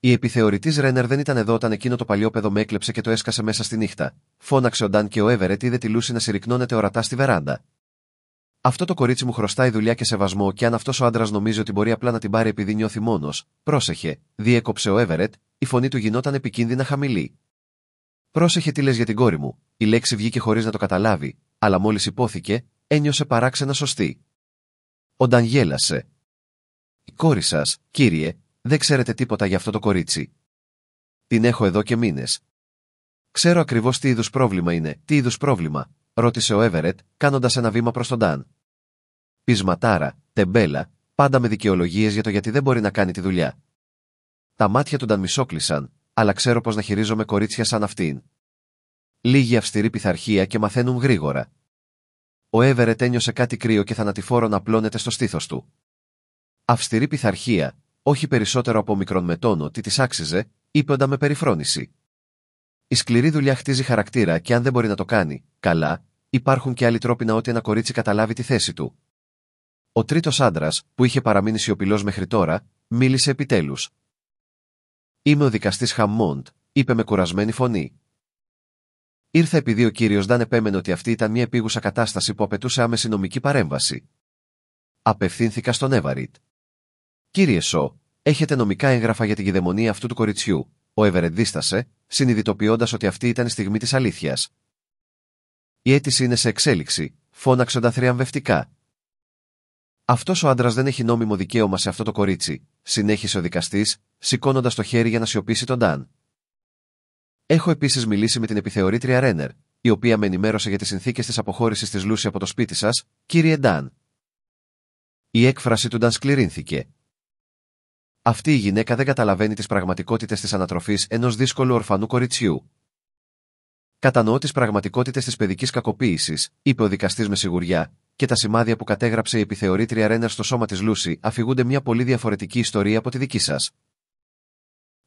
Η επιθεωρητής Ρένερ δεν ήταν εδώ όταν εκείνο το παλιόπαιδο με έκλεψε και το έσκασε μέσα στη νύχτα. Φώναξε ο Νταν και ο Έβερετ είδε τη Λούση να συρρυκνώνεται ορατά στη βεράντα. Αυτό το κορίτσι μου χρωστάει δουλειά και σεβασμό, και αν αυτός ο άντρας νομίζει ότι μπορεί απλά να την πάρει επειδή νιώθει μόνος, πρόσεχε, διέκοψε ο Έβερετ, η φωνή του γινόταν επικίνδυνα χαμηλή. Πρόσεχε τι λες για την κόρη μου. Η λέξη βγήκε χωρίς να το καταλάβει, αλλά μόλις υπόθηκε, ένιωσε παράξενα σωστή. Ο Νταν γέλασε. Η κόρη σας, κύριε, δεν ξέρετε τίποτα για αυτό το κορίτσι. Την έχω εδώ και μήνες. Ξέρω ακριβώς τι είδους πρόβλημα είναι. Τι είδους πρόβλημα? Ρώτησε ο Έβερετ, κάνοντας ένα βήμα προς τον Νταν. Πεισματάρα, τεμπέλα, πάντα με δικαιολογίες για το γιατί δεν μπορεί να κάνει τη δουλειά. Τα μάτια του Νταν μισόκλεισαν, αλλά ξέρω πως να χειρίζομαι κορίτσια σαν αυτήν. Λίγη αυστηρή πειθαρχία και μαθαίνουν γρήγορα. Ο Έβερετ ένιωσε κάτι κρύο και θανατηφόρο να πλώνεται στο στήθος του. Αυστηρή πειθαρχία, όχι περισσότερο από μικρόν με τόνο, τι της άξιζε, είπε ο Νταν με περιφρόνηση. Η σκληρή δουλειά χτίζει χαρακτήρα και αν δεν μπορεί να το κάνει, καλά, υπάρχουν και άλλοι τρόποι να ότι ένα κορίτσι καταλάβει τη θέση του. Ο τρίτος άντρας, που είχε παραμείνει σιωπηλός μέχρι τώρα, μίλησε επιτέλους. Είμαι ο δικαστής Χαμμόντ, είπε με κουρασμένη φωνή. Ήρθα επειδή ο κύριος Νταν επέμενε ότι αυτή ήταν μια επίγουσα κατάσταση που απαιτούσε άμεση νομική παρέμβαση. Απευθύνθηκα στον Έβαριτ. Κύριε Σο, έχετε νομικά έγγραφα για την κυδαιμονία αυτού του κοριτσιού? Ο Έβερετ δίστασε, συνειδητοποιώντας ότι αυτή ήταν η στιγμή της αλήθειας. Η αίτηση είναι σε εξέλιξη, φώναξε ο Νταν θριαμβευτικά. Αυτός ο άντρας δεν έχει νόμιμο δικαίωμα σε αυτό το κορίτσι, συνέχισε ο δικαστής, σηκώνοντας το χέρι για να σιωπήσει τον Νταν. Έχω επίσης μιλήσει με την επιθεωρήτρια Ρένερ, η οποία με ενημέρωσε για τις συνθήκες της αποχώρησης της Λούση από το σπίτι σας, κύριε Νταν. Η έκφραση του Νταν σκληρύνθηκε. Αυτή η γυναίκα δεν καταλαβαίνει τις πραγματικότητες της ανατροφής ενός δύσκολου ορφανού κοριτσιού. Κατανοώ τις πραγματικότητες της παιδικής κακοποίησης, είπε ο δικαστής με σιγουριά, και τα σημάδια που κατέγραψε η επιθεωρήτρια Ρένερ στο σώμα της Λούση αφηγούνται μια πολύ διαφορετική ιστορία από τη δική σας.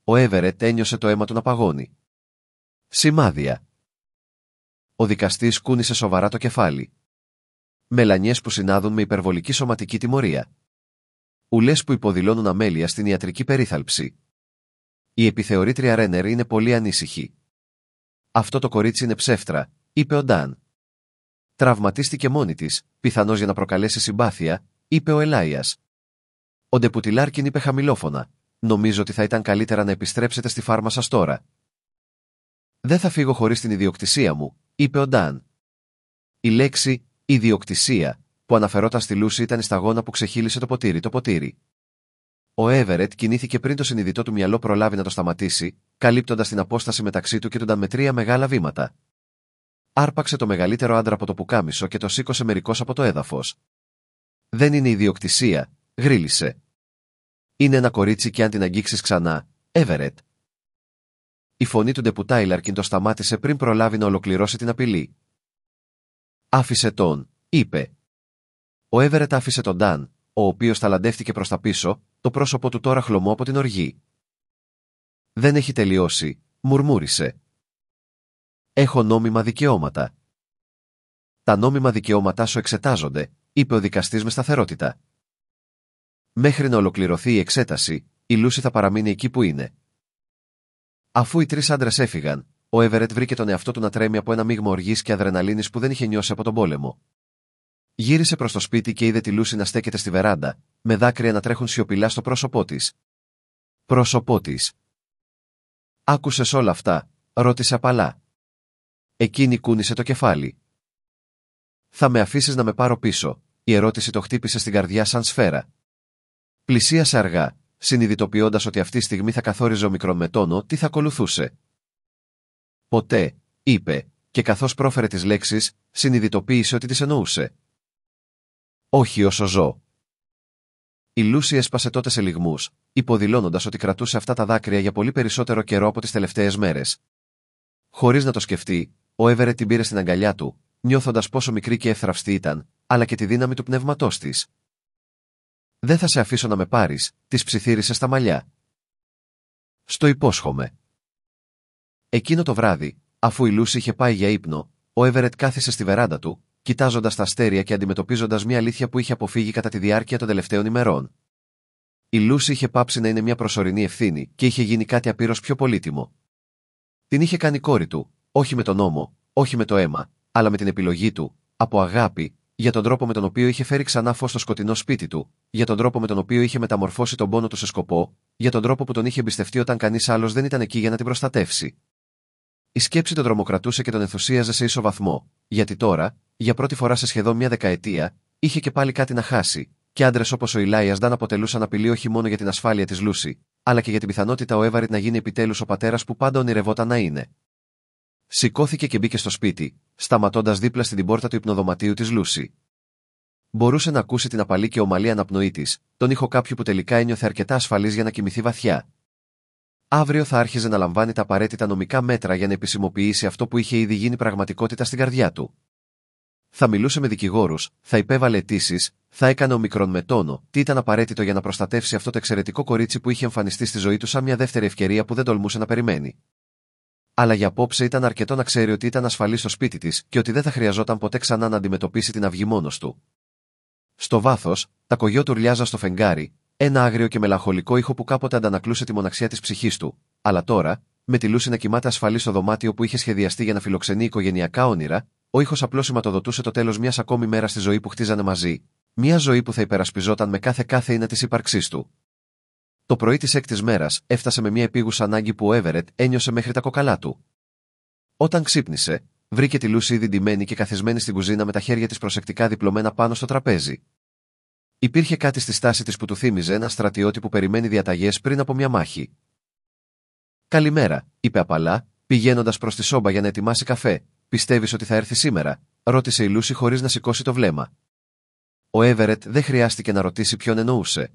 Ο Έβερετ ένιωσε το αίμα του να παγώνει. Σημάδια. Ο δικαστής κούνησε σοβαρά το κεφάλι. Μελανιές που συνάδουν με υπερβολική σωματική τιμωρία. Ουλές που υποδηλώνουν αμέλεια στην ιατρική περίθαλψη. Η επιθεωρήτρια Ρένερ είναι πολύ ανήσυχη. Αυτό το κορίτσι είναι ψεύτρα, είπε ο Νταν. Τραυματίστηκε μόνη της, πιθανώς για να προκαλέσει συμπάθεια, είπε ο Ελάιας. Ο Ντεπουτιλάρκιν είπε χαμηλόφωνα. Νομίζω ότι θα ήταν καλύτερα να επιστρέψετε στη φάρμα σας τώρα. Δεν θα φύγω χωρίς την ιδιοκτησία μου, είπε ο Νταν. Η λέξη «ιδιοκτησία» που αναφερόταν στη Λούση ήταν η σταγόνα που ξεχύλισε το ποτήρι. Ο Έβερετ κινήθηκε πριν το συνειδητό του μυαλό προλάβει να το σταματήσει, καλύπτοντας την απόσταση μεταξύ του και του Νταν με 3 μεγάλα βήματα. Άρπαξε το μεγαλύτερο άντρα από το πουκάμισο και το σήκωσε μερικώς από το έδαφος. Δεν είναι ιδιοκτησία, γρίλησε. Είναι ένα κορίτσι και αν την αγγίξεις ξανά, Έβερετ. Η φωνή του Ντεπουτάιλαρκιν το σταμάτησε πριν προλάβει να ολοκληρώσει την απειλή. Άφησε τον, είπε. Ο Έβερετ άφησε τον Νταν, ο οποίος ταλαντεύτηκε προς τα πίσω, το πρόσωπό του τώρα χλωμό από την οργή. Δεν έχει τελειώσει, μουρμούρισε. Έχω νόμιμα δικαιώματα. Τα νόμιμα δικαιώματά σου εξετάζονται, είπε ο δικαστής με σταθερότητα. Μέχρι να ολοκληρωθεί η εξέταση, η Λούση θα παραμείνει εκεί που είναι. Αφού οι 3 άντρες έφυγαν, ο Έβερετ βρήκε τον εαυτό του να τρέμει από ένα μείγμα οργής και αδρεναλίνης που δεν είχε νιώσει από τον πόλεμο. Γύρισε προς το σπίτι και είδε τη Λούση να στέκεται στη βεράντα, με δάκρυα να τρέχουν σιωπηλά στο πρόσωπό της. Πρόσωπό της. Άκουσες όλα αυτά, ρώτησε απαλά. Εκείνη κούνησε το κεφάλι. Θα με αφήσεις να με πάρω πίσω? Η ερώτηση το χτύπησε στην καρδιά σαν σφαίρα. Πλησίασε αργά, συνειδητοποιώντας ότι αυτή η στιγμή θα καθόριζε ο μικρόν με τόνο τι θα ακολουθούσε. Ποτέ, είπε, και καθώς πρόφερε τις λέξεις, συνειδητοποίησε ότι τις εννοούσε. Όχι όσο ζω. Η Λούση έσπασε τότε σε λυγμούς, υποδηλώνοντας ότι κρατούσε αυτά τα δάκρυα για πολύ περισσότερο καιρό από τις τελευταίες μέρες. Χωρίς να το σκεφτεί, ο Έβερετ την πήρε στην αγκαλιά του, νιώθοντας πόσο μικρή και εύθραυστη ήταν, αλλά και τη δύναμη του πνεύματός της. «Δεν θα σε αφήσω να με πάρεις», της ψιθύρισε στα μαλλιά. «Στο υπόσχομαι». Εκείνο το βράδυ, αφού η Λούση είχε πάει για ύπνο, ο Έβερετ κάθισε στη βεράντα του, κοιτάζοντας τα αστέρια και αντιμετωπίζοντας μια αλήθεια που είχε αποφύγει κατά τη διάρκεια των τελευταίων ημερών. Η Λούση είχε πάψει να είναι μια προσωρινή ευθύνη και είχε γίνει κάτι απείρως πιο πολύτιμο. Την είχε κάνει κόρη του, όχι με τον νόμο, όχι με το αίμα, αλλά με την επιλογή του, από αγάπη, για τον τρόπο με τον οποίο είχε φέρει ξανά φως στο σκοτεινό σπίτι του, για τον τρόπο με τον οποίο είχε μεταμορφώσει τον πόνο του σε σκοπό, για τον τρόπο που τον είχε εμπιστευτεί όταν κανείς άλλος δεν ήταν εκεί για να την προστατεύσει. Η σκέψη τον τρομοκρατούσε και τον ενθουσίαζε σε ίσο βαθμό, γιατί τώρα, για πρώτη φορά σε σχεδόν μια δεκαετία, είχε και πάλι κάτι να χάσει, και άντρες όπως ο Ηλάιας Ντάν αποτελούσαν απειλή όχι μόνο για την ασφάλεια της Λούση, αλλά και για την πιθανότητα ο Έβαρετ να γίνει επιτέλους ο πατέρας που πάντα ονειρευόταν να είναι. Σηκώθηκε και μπήκε στο σπίτι, σταματώντας δίπλα στην πόρτα του υπνοδωματίου της Λούση. Μπορούσε να ακούσει την απαλή και ομαλή αναπνοή της, τον ήχο κάποιου που τελικά ένιωθε αρκετά ασφαλής για να κοιμηθεί βαθιά. Αύριο θα άρχιζε να λαμβάνει τα απαραίτητα νομικά μέτρα για να επισημοποιήσει αυτό που είχε ήδη γίνει πραγματικότητα στην καρδιά του. Θα μιλούσε με δικηγόρους, θα υπέβαλε αιτήσεις, θα έκανε ομικρόν με τόνο τι ήταν απαραίτητο για να προστατεύσει αυτό το εξαιρετικό κορίτσι που είχε εμφανιστεί στη ζωή του σαν μια δεύτερη ευκαιρία που δεν τολμούσε να περιμένει. Αλλά για απόψε ήταν αρκετό να ξέρει ότι ήταν ασφαλής στο σπίτι της και ότι δεν θα χρειαζόταν ποτέ ξανά να αντιμετωπίσει την αυγή μόνος του. Στο βάθος, τα κογιό του ουρλιάζαν στο φεγγάρι, ένα άγριο και μελαγχολικό ήχο που κάποτε αντανακλούσε τη μοναξιά της ψυχής του, αλλά τώρα, με τη Λούση να κοιμάται ασφαλή στο δωμάτιο που είχε σχεδιαστεί για να φιλοξενεί οικογενειακά όνειρα, ο ήχος απλώς σηματοδοτούσε το τέλος μιας ακόμη μέρας στη ζωή που χτίζανε μαζί, μια ζωή που θα υπερασπιζόταν με κάθε ίνα της ύπαρξής του. Το πρωί της έκτης μέρας έφτασε με μια επίγουσα ανάγκη που ο Έβερετ ένιωσε μέχρι τα κοκαλά του. Όταν ξύπνησε, βρήκε τη Λούση ήδη ντυμένη και καθισμένη στην κουζίνα με τα χέρια της προσεκτικά διπλωμένα πάνω στο τραπέζι. Υπήρχε κάτι στη στάση της που του θύμιζε ένα στρατιώτη που περιμένει διαταγές πριν από μια μάχη. «Καλημέρα», είπε απαλά, πηγαίνοντας προς τη σόμπα για να ετοιμάσει καφέ. «Πιστεύεις ότι θα έρθει σήμερα?» ρώτησε η Λούση χωρίς να σηκώσει το βλέμμα. Ο Έβερετ δεν χρειάστηκε να ρωτήσει ποιον εννοούσε.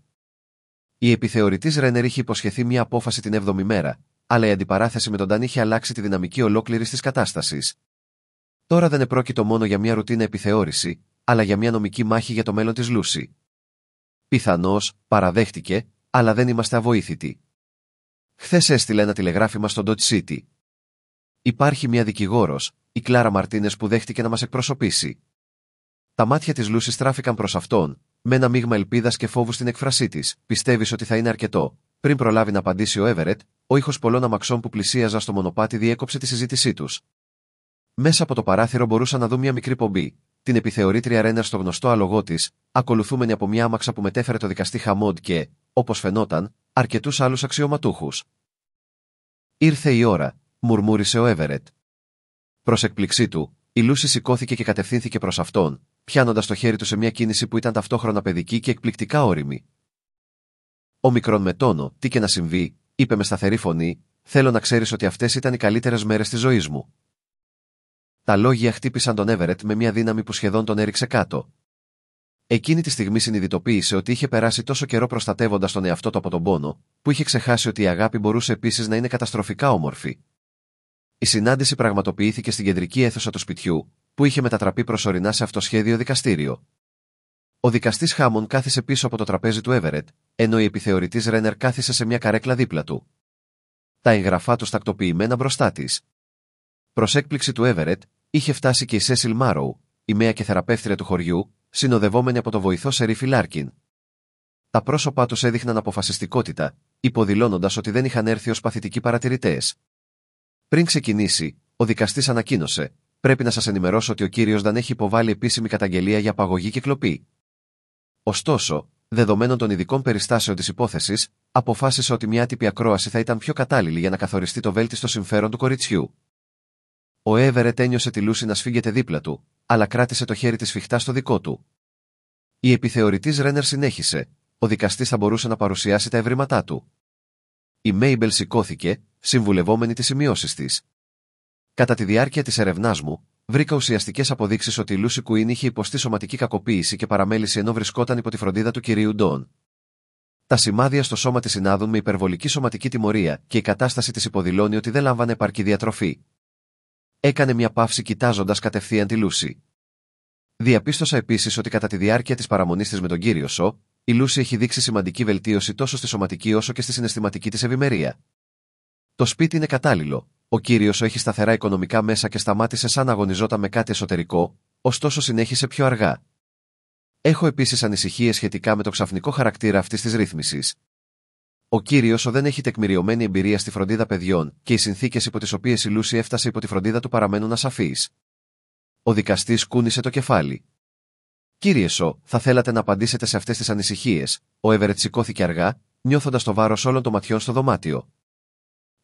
Η επιθεωρητής Ρένερ είχε υποσχεθεί μια απόφαση την 7η μέρα, αλλά η αντιπαράθεση με τον Ντάν είχε αλλάξει τη δυναμική ολόκληρης της κατάστασης. Τώρα δεν επρόκειτο μόνο για μια ρουτίνα επιθεώρηση, αλλά για μια νομική μάχη για το μέλλον της Λούση. Πιθανώς, παραδέχτηκε, αλλά δεν είμαστε αβοήθητοι. Χθες έστειλε ένα τηλεγράφημα στο Dodge City. Υπάρχει μια δικηγόρος, η Κλάρα Μαρτίνες, που δέχτηκε να μας εκπροσωπήσει. Τα μάτια της Λούση στράφηκαν προς αυτόν, με ένα μείγμα ελπίδας και φόβου στην έκφρασή της. «Πιστεύεις ότι θα είναι αρκετό?» Πριν προλάβει να απαντήσει ο Έβερετ, ο ήχος πολλών αμαξών που πλησίαζαν στο μονοπάτι διέκοψε τη συζήτησή τους. Μέσα από το παράθυρο μπορούσαν να δουν μια μικρή πομπή, την επιθεωρήτρια Ρένερ στο γνωστό άλογό της, ακολουθούμενη από μια άμαξα που μετέφερε το δικαστή Χαμόντ και, όπως φαινόταν, αρκετούς άλλους αξιωματούχους. «Ήρθε η ώρα», μουρμούρισε ο Έβερετ. Προς εκπληξή του, η Λούση σηκώθηκε και κατευθύνθηκε προς αυτόν, πιάνοντας το χέρι του σε μια κίνηση που ήταν ταυτόχρονα παιδική και εκπληκτικά ώριμη. «Ομικρόν με τόνο, τι και να συμβεί», είπε με σταθερή φωνή, «θέλω να ξέρεις ότι αυτές ήταν οι καλύτερες μέρες της ζωής μου». Τα λόγια χτύπησαν τον Έβερετ με μια δύναμη που σχεδόν τον έριξε κάτω. Εκείνη τη στιγμή συνειδητοποίησε ότι είχε περάσει τόσο καιρό προστατεύοντας τον εαυτό του από τον πόνο, που είχε ξεχάσει ότι η αγάπη μπορούσε επίσης να είναι καταστροφικά όμορφη. Η συνάντηση πραγματοποιήθηκε στην κεντρική αίθουσα του σπιτιού, που είχε μετατραπεί προσωρινά σε αυτοσχέδιο δικαστήριο. Ο δικαστής Χάμον κάθισε πίσω από το τραπέζι του Έβερετ, ενώ η επιθεωρητής Ρένερ κάθισε σε μια καρέκλα δίπλα του. Τα εγγραφά του τακτοποιημένα μπροστά της. Προς έκπληξη του Έβερετ, είχε φτάσει και η Σέσιλ Μάροου, η μέα και θεραπεύτρια του χωριού, συνοδευόμενη από το βοηθό Σερίφη Λάρκιν. Τα πρόσωπά τους έδειχναν αποφασιστικότητα, υποδηλώνοντας ότι δεν είχαν έρθει ως παθητικοί παρατηρητές. Πριν ξεκινήσει, ο δικαστής ανακοίνωσε: «Πρέπει να σας ενημερώσω ότι ο κύριος Ντάν έχει υποβάλει επίσημη καταγγελία για απαγωγή και κλοπή». Ωστόσο, δεδομένων των ειδικών περιστάσεων της υπόθεσης, αποφάσισε ότι μια άτυπη ακρόαση θα ήταν πιο κατάλληλη για να καθοριστεί το βέλτιστο συμφέρον του κοριτσιού. Ο Έβερετ ένιωσε τη Λούση να σφίγγεται δίπλα του, αλλά κράτησε το χέρι της σφιχτά στο δικό του. Η επιθεωρητής Ρένερ συνέχισε: «Ο δικαστής θα μπορούσε να παρουσιάσει τα ευρήματά του». Η Μέιμπελ σηκώθηκε, συμβουλευόμενη τις σημειώσεις της. «Κατά τη διάρκεια της ερευνάς μου, βρήκα ουσιαστικές αποδείξεις ότι η Λούση Κουίν είχε υποστεί σωματική κακοποίηση και παραμέληση ενώ βρισκόταν υπό τη φροντίδα του κυρίου Ντόν. Τα σημάδια στο σώμα της συνάδουν με υπερβολική σωματική τιμωρία και η κατάσταση της υποδηλώνει ότι δεν λάμβανε επαρκή διατροφή». Έκανε μια παύση κοιτάζοντας κατευθείαν τη Λούση. «Διαπίστωσα επίσης ότι κατά τη διάρκεια της παραμονής της με τον κύριο Σο, η Λούση έχει δείξει σημαντική βελτίωση τόσο στη σωματική όσο και στη συναισθηματική της ευημερία. Το σπίτι είναι κατάλληλο, ο κύριος Σο έχει σταθερά οικονομικά μέσα και σταμάτησε σαν να αγωνιζόταν με κάτι εσωτερικό, ωστόσο συνέχισε πιο αργά. Έχω επίσης ανησυχίες σχετικά με το ξαφνικό χαρακτήρα αυτής της ρύθμισης. Ο κύριος δεν έχει τεκμηριωμένη εμπειρία στη φροντίδα παιδιών και οι συνθήκες υπό τις οποίες η Λούση έφτασε υπό τη φροντίδα του παραμένουν ασαφείς. Ο δικαστής κούνησε το κεφάλι. Κύριε Σο, θα θέλατε να απαντήσετε σε αυτές τις ανησυχίες? Ο Έβερετ σηκώθηκε αργά, νιώθοντας το βάρος όλων των ματιών στο δωμάτιο.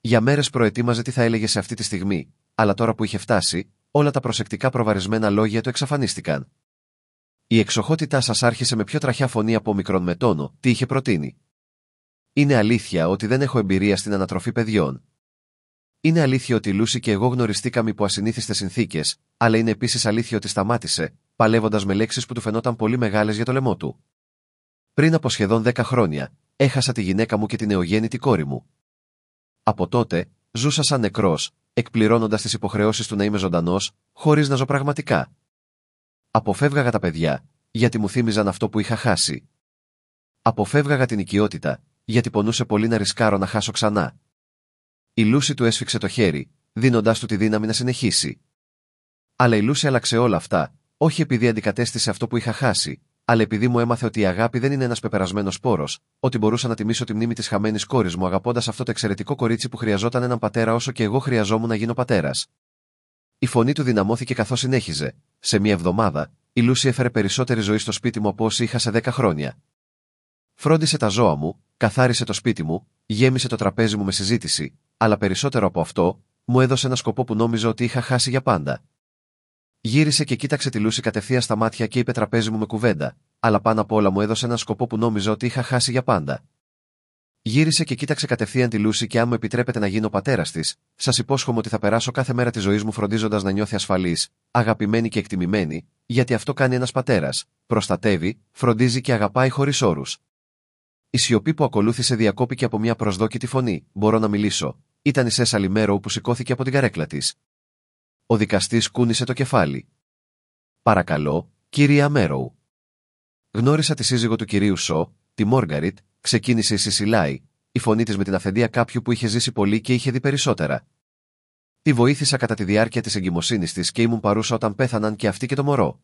Για μέρες προετοίμαζε τι θα έλεγε σε αυτή τη στιγμή, αλλά τώρα που είχε φτάσει, όλα τα προσεκτικά προβαρισμένα λόγια του εξαφανίστηκαν. Η εξοχότητά σας άρχισε με πιο τραχιά φωνή από μικρόν με τόνο, τι είχε προτείνει. Είναι αλήθεια ότι δεν έχω εμπειρία στην ανατροφή παιδιών. Είναι αλήθεια ότι η Λούση και εγώ γνωριστήκαμε υπό ασυνήθιστες συνθήκες, αλλά είναι επίσης αλήθεια ότι σταμάτησε, παλεύοντας με λέξεις που του φαινόταν πολύ μεγάλες για το λαιμό του. Πριν από σχεδόν 10 χρόνια, έχασα τη γυναίκα μου και την νεογέννητη κόρη μου. Από τότε, ζούσα σαν νεκρός, εκπληρώνοντας τις υποχρεώσεις του να είμαι ζωντανός, χωρίς να ζω πραγματικά. Αποφεύγαγα τα παιδιά, γιατί μου θύμιζαν αυτό που είχα χάσει. Αποφεύγαγα την οικειότητα, γιατί πονούσε πολύ να ρισκάρω να χάσω ξανά. Η Λούση του έσφιξε το χέρι, δίνοντάς του τη δύναμη να συνεχίσει. Αλλά η Λούση άλλαξε όλα αυτά, όχι επειδή αντικατέστησε αυτό που είχα χάσει, αλλά επειδή μου έμαθε ότι η αγάπη δεν είναι ένας πεπερασμένος σπόρος, ότι μπορούσα να τιμήσω τη μνήμη της χαμένης κόρης μου αγαπώντας αυτό το εξαιρετικό κορίτσι που χρειαζόταν έναν πατέρα όσο και εγώ χρειαζόμουν να γίνω πατέρας. Η φωνή του δυναμώθηκε καθώς συνέχιζε. Σε μια εβδομάδα, η Λούση έφερε περισσότερη ζωή στο σπίτι μου από όσοι είχα σε 10 χρόνια. Φρόντισε τα ζώα μου, καθάρισε το σπίτι μου, γέμισε το τραπέζι μου με συζήτηση, αλλά περισσότερο από αυτό, μου έδωσε ένα σκοπό που νόμιζα ότι είχα χάσει για πάντα. Γύρισε και κοίταξε τη Λούση κατευθείαν στα μάτια και είπε τραπέζι μου με κουβέντα, αλλά πάνω απ' όλα μου έδωσε ένα σκοπό που νόμιζα ότι είχα χάσει για πάντα. Γύρισε και κοίταξε κατευθείαν τη Λούση και αν μου επιτρέπετε να γίνω πατέρας της, σας υπόσχομαι ότι θα περάσω κάθε μέρα της ζωής μου φροντίζοντας να νιώθει ασφαλής, αγαπημένη και εκτιμημένη, γιατί αυτό κάνει ένας πατέρας, προστατεύει, φροντίζει και αγαπάει χωρίς όρους. Η σιωπή που ακολούθησε διακόπηκε από μια προσδόκητη φωνή. Μπορώ να μιλήσω. Ήταν η Σέσαλι Μέρου που σηκώθηκε από την καρέκλα της. Ο δικαστής κούνησε το κεφάλι. Παρακαλώ, κυρία Μέρου. Γνώρισα τη σύζυγο του κυρίου Σο, τη Μόργαριτ, ξεκίνησε η Σισιλάη, η φωνή της με την αυθεντία κάποιου που είχε ζήσει πολύ και είχε δει περισσότερα. Τη βοήθησα κατά τη διάρκεια της εγκυμοσύνης της και ήμουν παρούσα όταν πέθαναν και αυτή και το μωρό.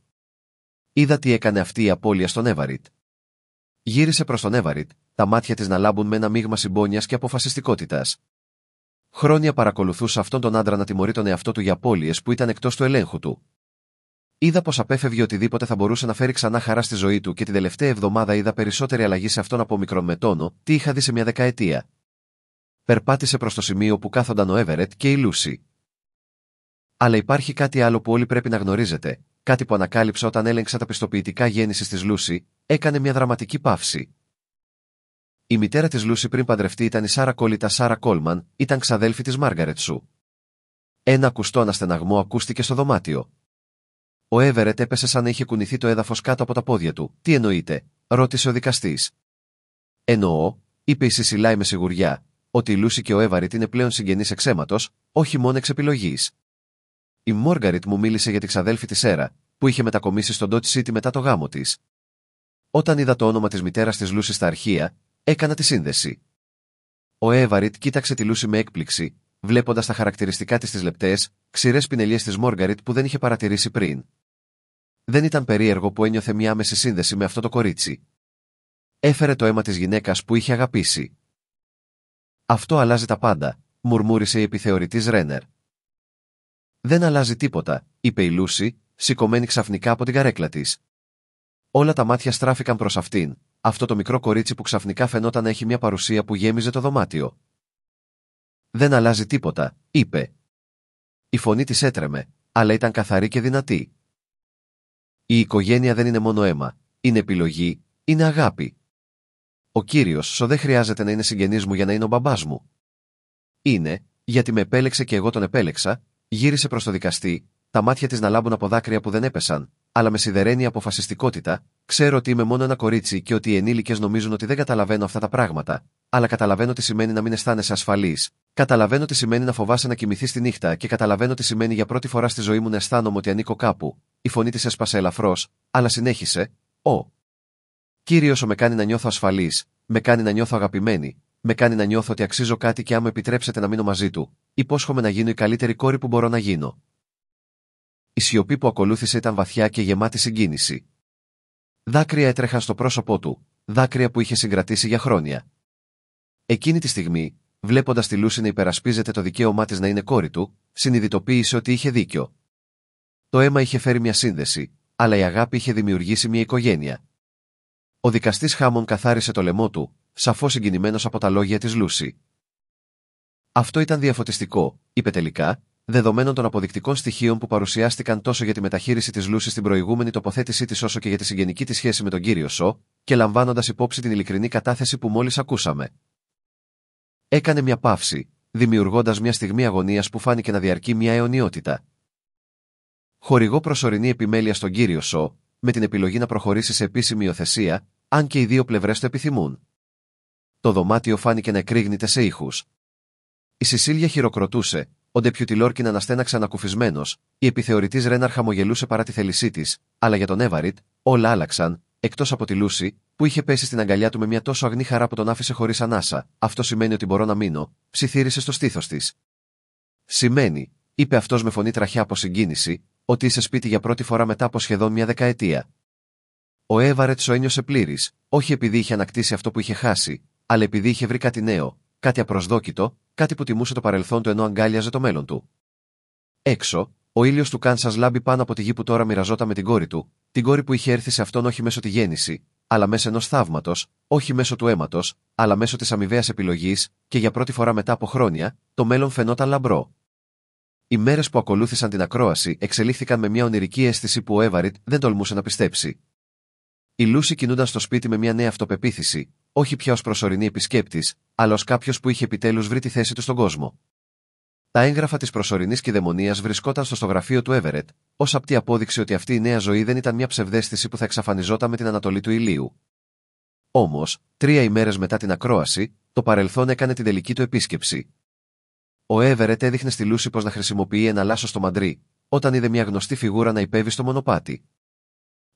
Είδα τι έκανε αυτή η απώλεια στον Έβαριτ. Γύρισε προς τον Έβαριτ, τα μάτια της να λάμπουν με ένα μείγμα συμπόνιας και αποφασιστικότητας. Χρόνια παρακολουθούσα αυτόν τον άντρα να τιμωρεί τον εαυτό του για απώλειες που ήταν εκτός του ελέγχου του. Είδα πως απέφευγε οτιδήποτε θα μπορούσε να φέρει ξανά χαρά στη ζωή του και την τελευταία εβδομάδα είδα περισσότερη αλλαγή σε αυτόν από μικρόν με τόνο, τι είχα δει σε μια δεκαετία. Περπάτησε προς το σημείο που κάθονταν ο Έβερετ και η Λούση. Αλλά υπάρχει κάτι άλλο που όλοι πρέπει να γνωρίζετε, κάτι που ανακάλυψα όταν έλεγξα τα πιστοποιητικά γέννησης της Λούση, έκανε μια δραματική παύση. Η μητέρα της Λούση πριν παντρευτεί ήταν η Σάρα Κόλλητα Σάρα Κόλμαν, ήταν ξαδέλφη της Μάργαρετ Σου. Ένα ακουστό αναστεναγμό ακούστηκε στο δωμάτιο. Ο Έβερετ έπεσε σαν να είχε κουνηθεί το έδαφος κάτω από τα πόδια του. Τι εννοείται, ρώτησε ο δικαστής. Εννοώ, είπε η Σισιλάη με σιγουριά, ότι η Λούση και ο Έβαριτ είναι πλέον συγγενείς εξ αίματος, όχι μόνο εξ επιλογής. Η Μόργαριτ μου μίλησε για τη ξαδέλφη της Σέρα, που είχε μετακομίσει στον Ντότ Σίτι μετά το γάμο της. Όταν είδα το όνομα της μητέρας της Λούση στα αρχεία, έκανα τη σύνδεση. Ο Έβαριτ κοίταξε τη Λούση με έκπληξη, βλέποντας τα χαρακτηριστικά της τις λεπτές, ξηρές πινελιές της Μόργαριτ που δεν είχε παρατηρήσει πριν. Δεν ήταν περίεργο που ένιωθε μια άμεση σύνδεση με αυτό το κορίτσι. Έφερε το αίμα της γυναίκας που είχε αγαπήσει. Αυτό αλλάζει τα πάντα, μουρμούρισε η επιθεωρητής Ρένερ. Δεν αλλάζει τίποτα, είπε η Λούση, σηκωμένη ξαφνικά από την καρέκλα της. Όλα τα μάτια στράφηκαν προς αυτήν, αυτό το μικρό κορίτσι που ξαφνικά φαινόταν να έχει μια παρουσία που γέμιζε το δωμάτιο. Δεν αλλάζει τίποτα, είπε. Η φωνή της έτρεμε, αλλά ήταν καθαρή και δυνατή. Η οικογένεια δεν είναι μόνο αίμα, είναι επιλογή, είναι αγάπη. Ο κύριος Σο δεν χρειάζεται να είναι συγγενής μου για να είναι ο μπαμπάς μου. Είναι, γιατί με επέλεξε και εγώ τον επέλεξα, γύρισε προς το δικαστή, τα μάτια της να λάμπουν από δάκρυα που δεν έπεσαν, αλλά με σιδερένη αποφασιστικότητα, ξέρω ότι είμαι μόνο ένα κορίτσι και ότι οι ενήλικες νομίζουν ότι δεν καταλαβαίνω αυτά τα πράγματα, αλλά καταλαβαίνω τι σημαίνει να μην αισθάνεσαι ασφαλής, καταλαβαίνω τι σημαίνει να φοβάσαι να κοιμηθείς τη νύχτα και καταλαβαίνω τι σημαίνει για πρώτη φορά στη ζωή μου να αισθάνομαι ότι ανήκω κάπου. Η φωνή της έσπασε ελαφρώς, αλλά συνέχισε, Κύριος με κάνει να νιώθω ασφαλής, με κάνει να νιώθω αγαπημένη, με κάνει να νιώθω ότι αξίζω κάτι και αν μου επιτρέψετε να μείνω μαζί του, υπόσχομαι να γίνω η καλύτερη κόρη που μπορώ να γίνω. Η σιωπή που ακολούθησε ήταν βαθιά και γεμάτη συγκίνηση. Δάκρυα έτρεχαν στο πρόσωπό του, δάκρυα που είχε συγκρατήσει για χρόνια. Εκείνη τη στιγμή, βλέποντας τη Λούση να υπερασπίζεται το δικαίωμά της να είναι κόρη του, συνειδητοποίησε ότι είχε δίκιο. Το αίμα είχε φέρει μια σύνδεση, αλλά η αγάπη είχε δημιουργήσει μια οικογένεια. Ο δικαστής Χάμον καθάρισε το λαιμό του, σαφώς συγκινημένος από τα λόγια της Λούση. Αυτό ήταν διαφωτιστικό, είπε τελικά, δεδομένων των αποδεικτικών στοιχείων που παρουσιάστηκαν τόσο για τη μεταχείριση της Λούση στην προηγούμενη τοποθέτησή της όσο και για τη συγγενική της σχέση με τον κύριο Σο, και λαμβάνοντας υπόψη την ειλικρινή κατάθεση που μόλις ακούσαμε. Έκανε μια παύση, δημιουργώντας μια στιγμή αγωνίας που φάνηκε να διαρκεί μια αιωνιότητα. Χορηγώ προσωρινή επιμέλεια στον κύριο Σο, με την επιλογή να προχωρήσει σε επίσημη υιοθεσία, αν και οι δύο πλευρές το επιθυμούν. Το δωμάτιο φάνηκε να εκρήγνεται σε ήχους. Η Σισίλια χειροκροτούσε, ο Ντεπιούτι Λόρκιν αναστέναξε ανακουφισμένος, η επιθεωρητής Ρέναρ χαμογελούσε παρά τη θέλησή της, αλλά για τον Έβαριτ, όλα άλλαξαν, εκτός από τη Λούση, που είχε πέσει στην αγκαλιά του με μια τόσο αγνή χαρά που τον άφησε χωρίς ανάσα. Αυτό σημαίνει ότι μπορώ να μείνω, ψιθύρισε στο στήθος της. Σημαίνει, είπε αυτός με φωνή τραχιά από συγκίνηση, ότι είσαι σπίτι για πρώτη φορά μετά από σχεδόν μια δεκαετία. Ο Έβαρετ Σο ένιωσε πλήρης, όχι επειδή είχε ανακτήσει αυτό που είχε χάσει, αλλά επειδή είχε βρει κάτι νέο, κάτι απροσδόκητο, κάτι που τιμούσε το παρελθόν του ενώ αγκάλιαζε το μέλλον του. Έξω, ο ήλιος του Κάνσας λάμπει πάνω από τη γη που τώρα μοιραζόταν με την κόρη του, την κόρη που είχε έρθει σε αυτόν όχι μέσω τη γέννηση, αλλά μέσω ενός θαύματος, όχι μέσω του αίματος, αλλά μέσω της αμοιβαίας επιλογής, και για πρώτη φορά μετά από χρόνια, το μέλλον φαινόταν λαμπρό. Οι μέρες που ακολούθησαν την ακρόαση εξελίχθηκαν με μια ονειρική αίσθηση που ο Έβαριτ δεν τολμούσε να πιστέψει. Η Λούση κινούνταν στο σπίτι με μια νέα αυτοπεποίθηση, όχι πια ως προσωρινή επισκέπτης, αλλά ως κάποιος που είχε επιτέλους βρει τη θέση του στον κόσμο. Τα έγγραφα της προσωρινής κηδαιμονίας βρισκόταν στο γραφείο του Έβερετ, ως απτή απόδειξη ότι αυτή η νέα ζωή δεν ήταν μια ψευδαίσθηση που θα εξαφανιζόταν με την ανατολή του ηλίου. Όμως, 3 ημέρες μετά την ακρόαση, το παρελθόν έκανε την τελική του επίσκεψη. Ο Έβερετ έδειχνε στη Λούση πως να χρησιμοποιεί ένα λάσο στο μαντρί, όταν είδε μια γνωστή φιγούρα να υπέβει στο μονοπάτι.